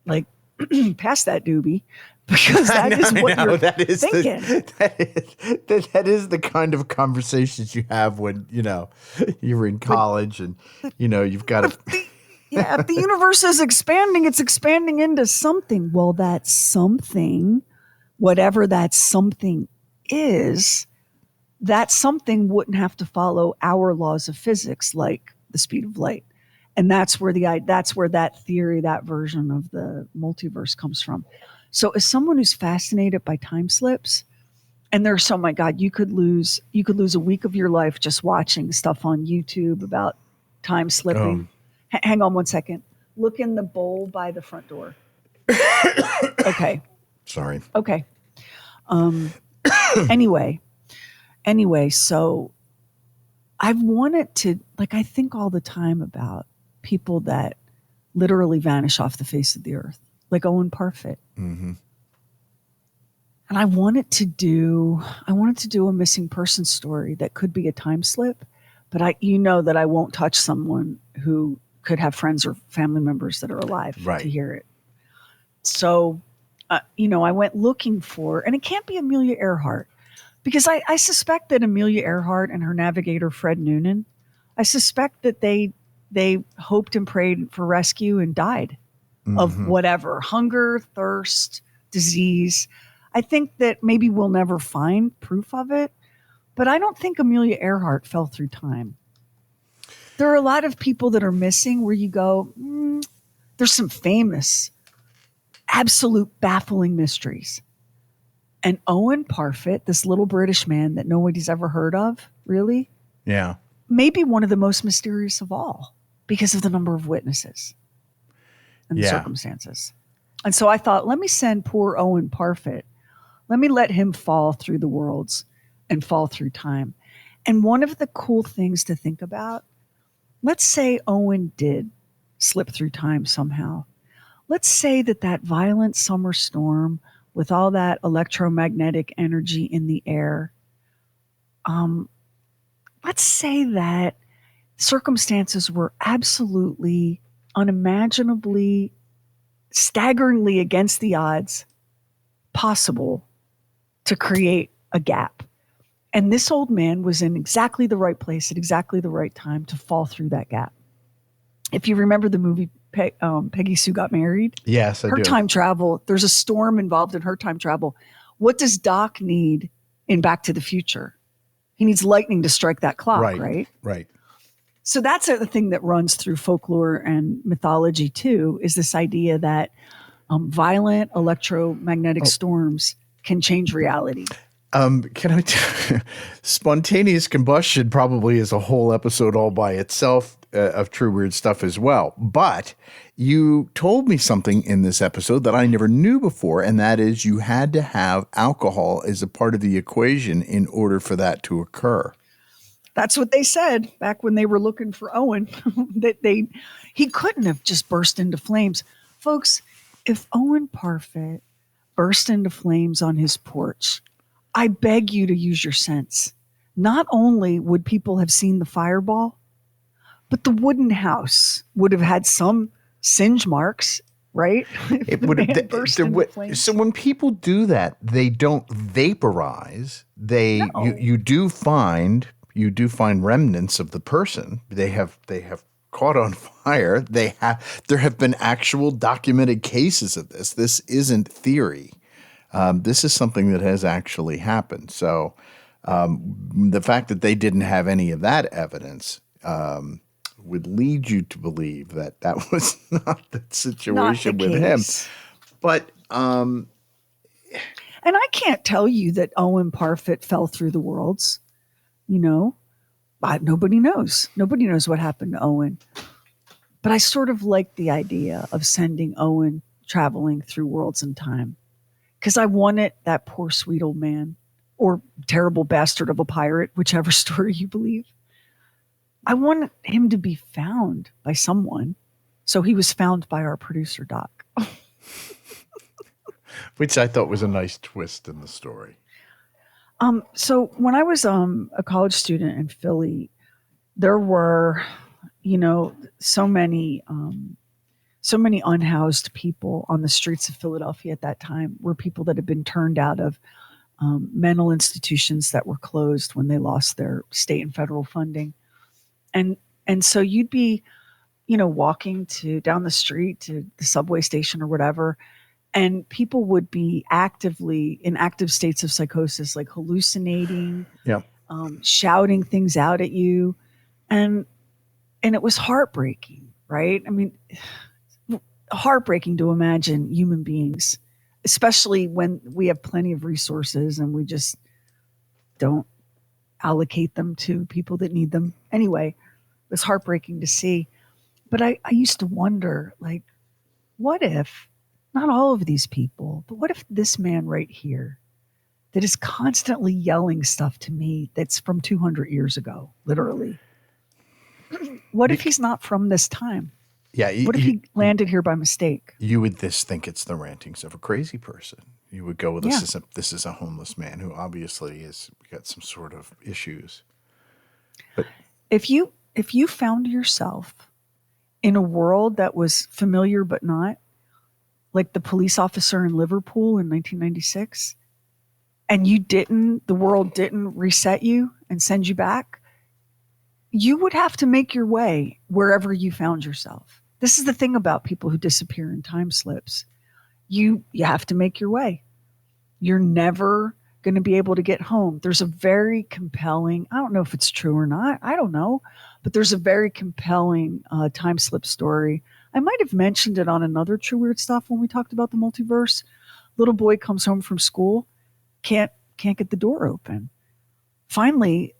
like, pass that doobie, because that is what you're thinking. That is the kind of conversations you have when, you're in college and, you've got to. If the universe is expanding, it's expanding into something. Well, that something, whatever that something is, that something wouldn't have to follow our laws of physics, like the speed of light. And that's where that theory, that version of the multiverse comes from. So as someone who's fascinated by time slips, and there's, oh my God, you could lose a week of your life just watching stuff on YouTube about time slipping. Hang on one second. Look in the bowl by the front door. Okay. Sorry. Okay. Anyway, so I've wanted to, like, I think all the time about people that literally vanish off the face of the earth, like Owen Parfitt. Mm-hmm. And I wanted to do a missing person story that could be a time slip, but that I won't touch someone who could have friends or family members that are alive to hear it. So, I went looking for, and it can't be Amelia Earhart, because I suspect that Amelia Earhart and her navigator, Fred Noonan, I suspect that they hoped and prayed for rescue and died of whatever, hunger, thirst, disease. I think that maybe we'll never find proof of it, but I don't think Amelia Earhart fell through time. There are a lot of people that are missing where you go, there's some famous, absolute baffling mysteries. And Owen Parfitt, this little British man that nobody's ever heard of, really? Yeah. Maybe one of the most mysterious of all, because of the number of witnesses and the circumstances. And so I thought, let me send poor Owen Parfitt. Let me let him fall through the worlds and fall through time. And one of the cool things to think about, let's say Owen did slip through time somehow. Let's say that violent summer storm with all that electromagnetic energy in the air, let's say that circumstances were absolutely unimaginably, staggeringly against the odds possible to create a gap. And this old man was in exactly the right place at exactly the right time to fall through that gap. If you remember the movie Peggy Sue Got Married, Yes, I her do. time travel, there's a storm involved in her time travel. What does Doc need in Back to the Future? He needs lightning to strike that clock, right? Right. So that's the thing that runs through folklore and mythology too, is this idea that violent electromagnetic storms can change reality. Can I spontaneous combustion probably is a whole episode all by itself of True Weird Stuff as well. But you told me something in this episode that I never knew before, and that is you had to have alcohol as a part of the equation in order for that to occur. That's what they said back when they were looking for Owen, that he couldn't have just burst into flames. Folks, if Owen Parfitt burst into flames on his porch, I beg you to use your sense. Not only would people have seen the fireball, but the wooden house would have had some singe marks, right? It would have. So when people do that, they don't vaporize. You do find remnants of the person. They have caught on fire. There have been actual documented cases of this. This isn't theory. This is something that has actually happened. So the fact that they didn't have any of that evidence would lead you to believe that was not the situation with him. But and I can't tell you that Owen Parfitt fell through the worlds. Nobody knows. Nobody knows what happened to Owen. But I sort of like the idea of sending Owen traveling through worlds and time. Because I wanted that poor, sweet old man, or terrible bastard of a pirate, whichever story you believe. I wanted him to be found by someone. So he was found by our producer, Doc. Which I thought was a nice twist in the story. So when I was a college student in Philly, there were, so many unhoused people on the streets of Philadelphia at that time. Were people that had been turned out of mental institutions that were closed when they lost their state and federal funding. And so you'd be, walking down the street to the subway station or whatever, and people would be in active states of psychosis, like hallucinating, shouting things out at you. And it was heartbreaking, right? I mean, heartbreaking to imagine human beings, especially when we have plenty of resources and we just don't allocate them to people that need them. Anyway, it was heartbreaking to see. But I used to wonder, like, what if, not all of these people, but what if this man right here that is constantly yelling stuff to me that's from 200 years ago, literally, what if he's not from this time? Yeah. What if he landed here by mistake? You would think it's the rantings of a crazy person. You would go, well, this is a homeless man who obviously has got some sort of issues. But if you found yourself in a world that was familiar but not, like the police officer in Liverpool in 1996, and the world didn't reset you and send you back, you would have to make your way wherever you found yourself. This is the thing about people who disappear in time slips. You have to make your way. You're never going to be able to get home. There's a very compelling, I don't know if it's true or not, I don't know, but there's a very compelling time slip story. I might have mentioned it on another True Weird Stuff when we talked about the multiverse. Little boy comes home from school, can't get the door open. Finally,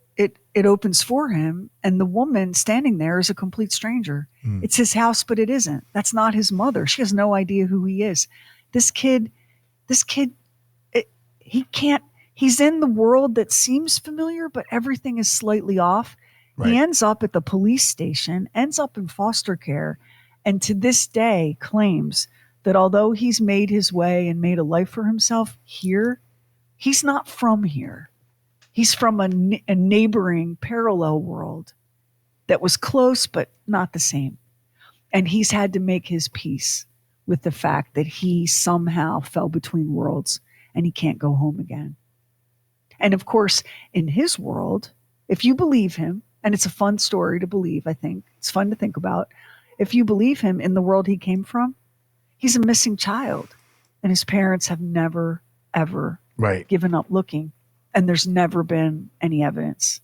it opens for him, and the woman standing there is a complete stranger. It's his house, but it isn't. That's not his mother. She has no idea who he is. This kid, he's in the world that seems familiar, but everything is slightly off. Right. He ends up at the police station, ends up in foster care, and to this day claims that although he's made his way and made a life for himself here, he's not from here. He's from a neighboring parallel world that was close, but not the same. And he's had to make his peace with the fact that he somehow fell between worlds and he can't go home again. And of course, in his world, if you believe him, and it's a fun story to believe, I think, it's fun to think about. If you believe him in the world he came from, he's a missing child. And his parents have never, ever given up looking. And there's never been any evidence.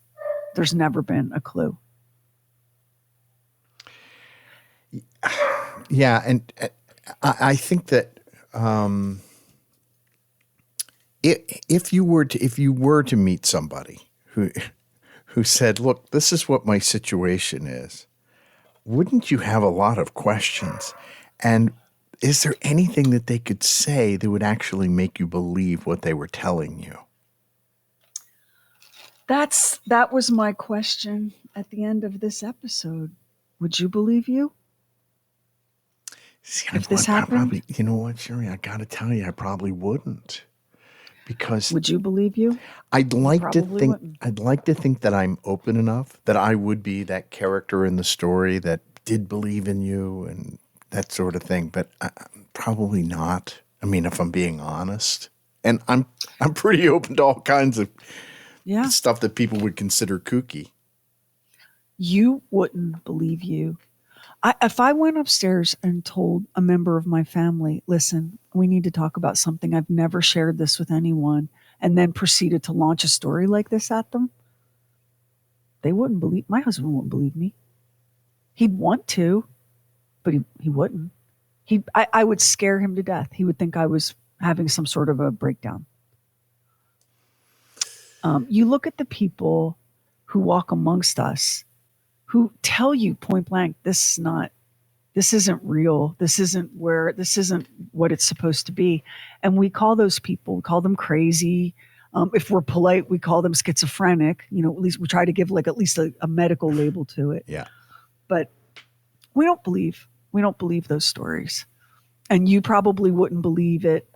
There's never been a clue. Yeah, and I think that if you were to meet somebody who said, "Look, this is what my situation is," wouldn't you have a lot of questions? And is there anything that they could say that would actually make you believe what they were telling you? That was my question at the end of this episode. Would you believe you? See, if this happened? Probably, you know what, Sherry, I got to tell you, I probably wouldn't. Because would you believe you? I'd like to think that I'm open enough that I would be that character in the story that did believe in you and that sort of thing, but probably not. I mean, if I'm being honest, and I'm pretty open to all kinds of stuff that people would consider kooky. You wouldn't believe you. If I went upstairs and told a member of my family, listen, we need to talk about something, I've never shared this with anyone, and then proceeded to launch a story like this at them, my husband wouldn't believe me. He'd want to, but he wouldn't. I would scare him to death. He would think I was having some sort of a breakdown. You look at the people who walk amongst us who tell you point blank, this isn't real. This isn't what it's supposed to be. And we call those people, we call them crazy. If we're polite, we call them schizophrenic. At least we try to give at least a medical label to it. Yeah. But we don't believe those stories. And you probably wouldn't believe it.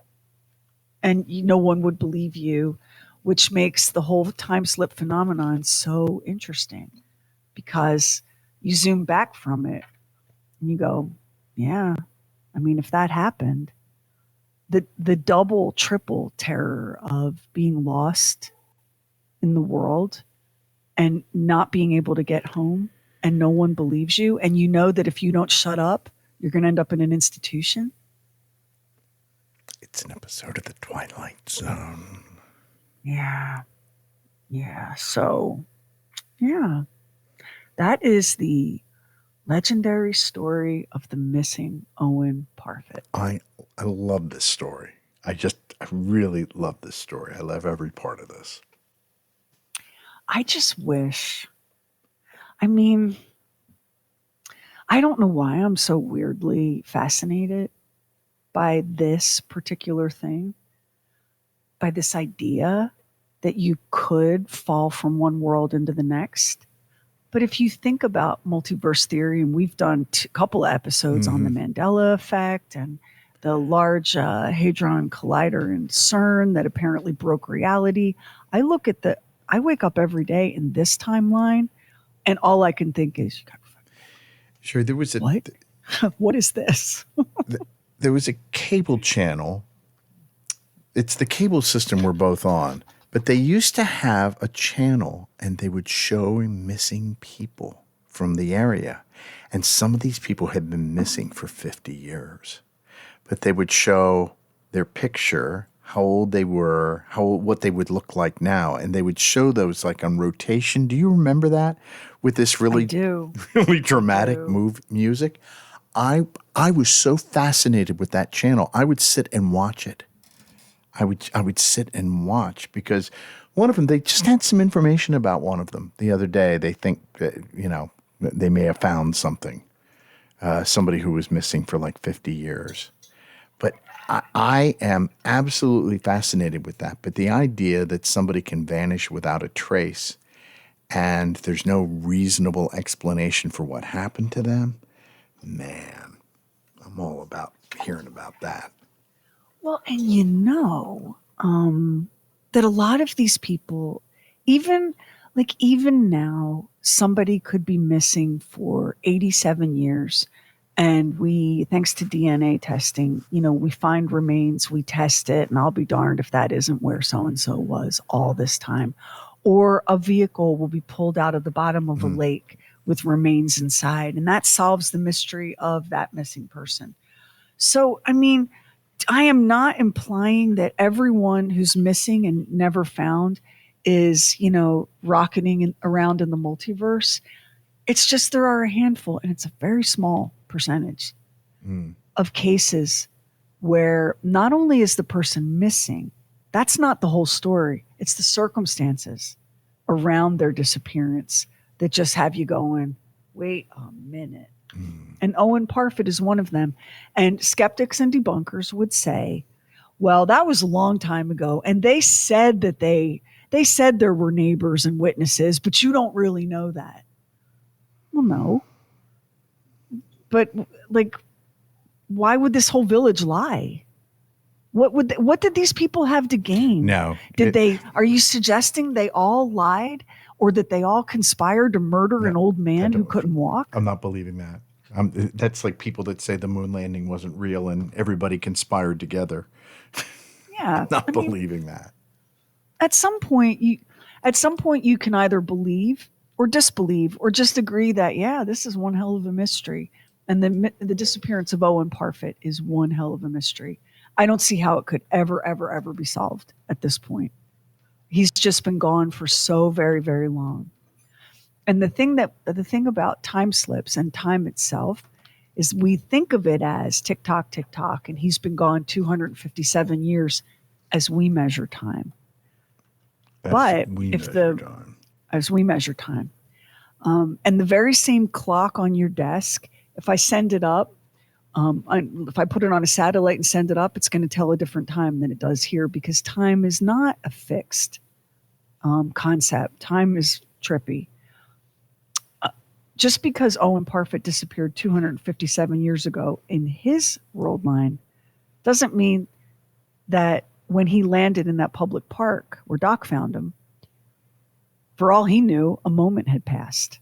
And no one would believe you, which makes the whole time slip phenomenon so interesting. Because you zoom back from it and you go, yeah, I mean, if that happened, the double, triple terror of being lost in the world and not being able to get home and no one believes you, and you know that if you don't shut up, you're going to end up in an institution. It's an episode of The Twilight Zone. Yeah. Yeah. So, yeah. That is the legendary story of the missing Owen Parfitt. I love this story. I really love this story. I love every part of this. I just wish, I mean, I don't know why I'm so weirdly fascinated by this particular thing, by this idea that you could fall from one world into the next. But if you think about multiverse theory, and we've done a couple of episodes on the Mandela effect and the Large Hadron Collider in CERN that apparently broke reality, I wake up every day in this timeline, and all I can think is, sure, there was what? What is this? There was a cable channel. It's the cable system we're both on. But they used to have a channel, and they would show missing people from the area. And some of these people had been missing for 50 years. But they would show their picture, how old they were, what they would look like now. And they would show those on rotation. Do you remember that? With this really dramatic music. I was so fascinated with that channel. I would sit and watch it. I would sit and watch because one of them, they just had some information about one of them the other day. They think that, they may have found something, somebody who was missing for 50 years. But I am absolutely fascinated with that. But the idea that somebody can vanish without a trace and there's no reasonable explanation for what happened to them, man, I'm all about hearing about that. Well, and that a lot of these people, even now, somebody could be missing for 87 years And we, thanks to DNA testing, we find remains, we test it, and I'll be darned if that isn't where so-and-so was all this time. Or a vehicle will be pulled out of the bottom of a lake with remains inside, and that solves the mystery of that missing person. So, I mean, I am not implying that everyone who's missing and never found is, rocketing around in the multiverse. It's just there are a handful, and it's a very small percentage of cases where not only is the person missing, that's not the whole story. It's the circumstances around their disappearance that just have you going, wait a minute. And Owen Parfitt is one of them. And skeptics and debunkers would say, well, that was a long time ago. And they said that they said there were neighbors and witnesses, but you don't really know that. Well, no. But why would this whole village lie? What did these people have to gain? No. Are you suggesting they all lied, or that they all conspired to murder an old man who couldn't walk? I'm not believing that. That's like people that say the moon landing wasn't real and everybody conspired together. Yeah. Not believing that. At some point you can either believe or disbelieve, or just agree that, yeah, this is one hell of a mystery. And the disappearance of Owen Parfitt is one hell of a mystery. I don't see how it could ever, ever, ever be solved at this point. He's just been gone for so very, very long. And the thing about time slips and time itself is we think of it as tick tock, and he's been gone 257 years as we measure time. As we measure time. And the very same clock on your desk, if I send it up, if I put it on a satellite and send it up, it's going to tell a different time than it does here, because time is not a fixed concept. Time is trippy. Just because Owen Parfitt disappeared 257 years ago in his world line doesn't mean that when he landed in that public park where Doc found him, for all he knew, a moment had passed.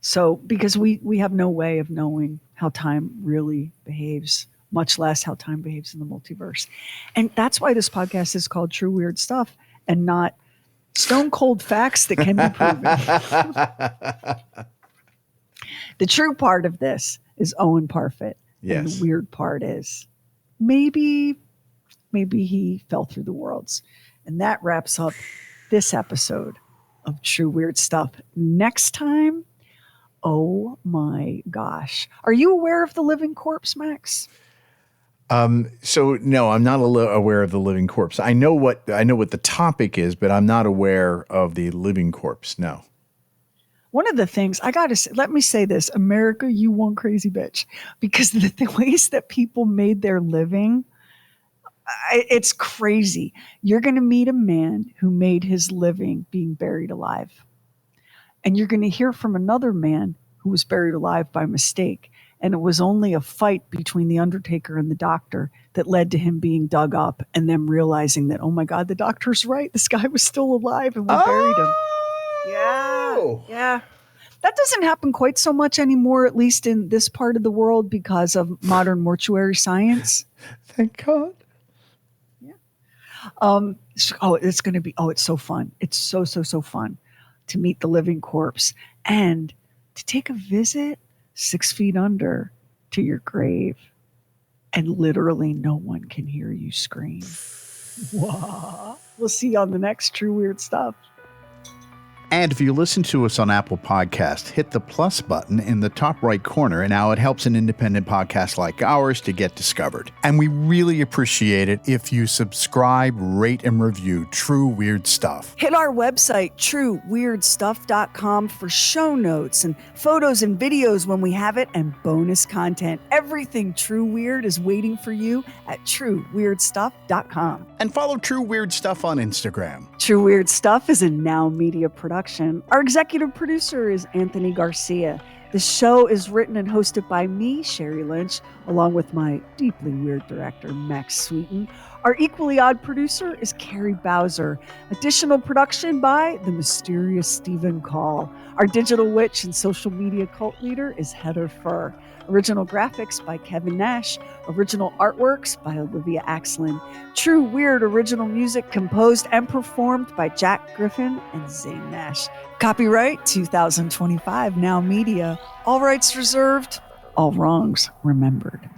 So, because we have no way of knowing how time really behaves, much less how time behaves in the multiverse. And that's why this podcast is called True Weird Stuff and not Stone Cold Facts that can be proven. The true part of this is Owen Parfitt. Yes. And the weird part is maybe he fell through the worlds. And that wraps up this episode of True Weird Stuff. Next time, oh my gosh. Are you aware of the living corpse, Max? So no, I'm not aware of the living corpse. I know what the topic is, but I'm not aware of the living corpse. No. One of the things let me say this, America, you one crazy bitch, because the ways that people made their living, it's crazy. You're going to meet a man who made his living being buried alive. And you're going to hear from another man who was buried alive by mistake. And it was only a fight between the undertaker and the doctor that led to him being dug up and them realizing that, oh my God, the doctor's right. This guy was still alive and we buried him. Yeah. That doesn't happen quite so much anymore, at least in this part of the world, because of modern mortuary science. Thank God. Yeah. It's so fun. It's so fun to meet the living corpse and to take a visit 6 feet under to your grave, and literally no one can hear you scream. Wow. We'll see you on the next True Weird Stuff. And if you listen to us on Apple Podcast, hit the plus button in the top right corner, and now it helps an independent podcast like ours to get discovered. And we really appreciate it if you subscribe, rate, and review True Weird Stuff. Hit our website, trueweirdstuff.com, for show notes and photos and videos when we have it, and bonus content. Everything True Weird is waiting for you at trueweirdstuff.com. And follow True Weird Stuff on Instagram. True Weird Stuff is a Now Media production. Our executive producer is Anthony Garcia. The show is written and hosted by me, Sherry Lynch, along with my deeply weird director, Max Sweeten. Our equally odd producer is Carrie Bowser. Additional production by the mysterious Stephen Call. Our digital witch and social media cult leader is Heather Furr. Original graphics by Kevin Nash. Original artworks by Olivia Axlin. True Weird original music composed and performed by Jack Griffin and Zane Nash. Copyright 2025 Now Media. All rights reserved. All wrongs remembered.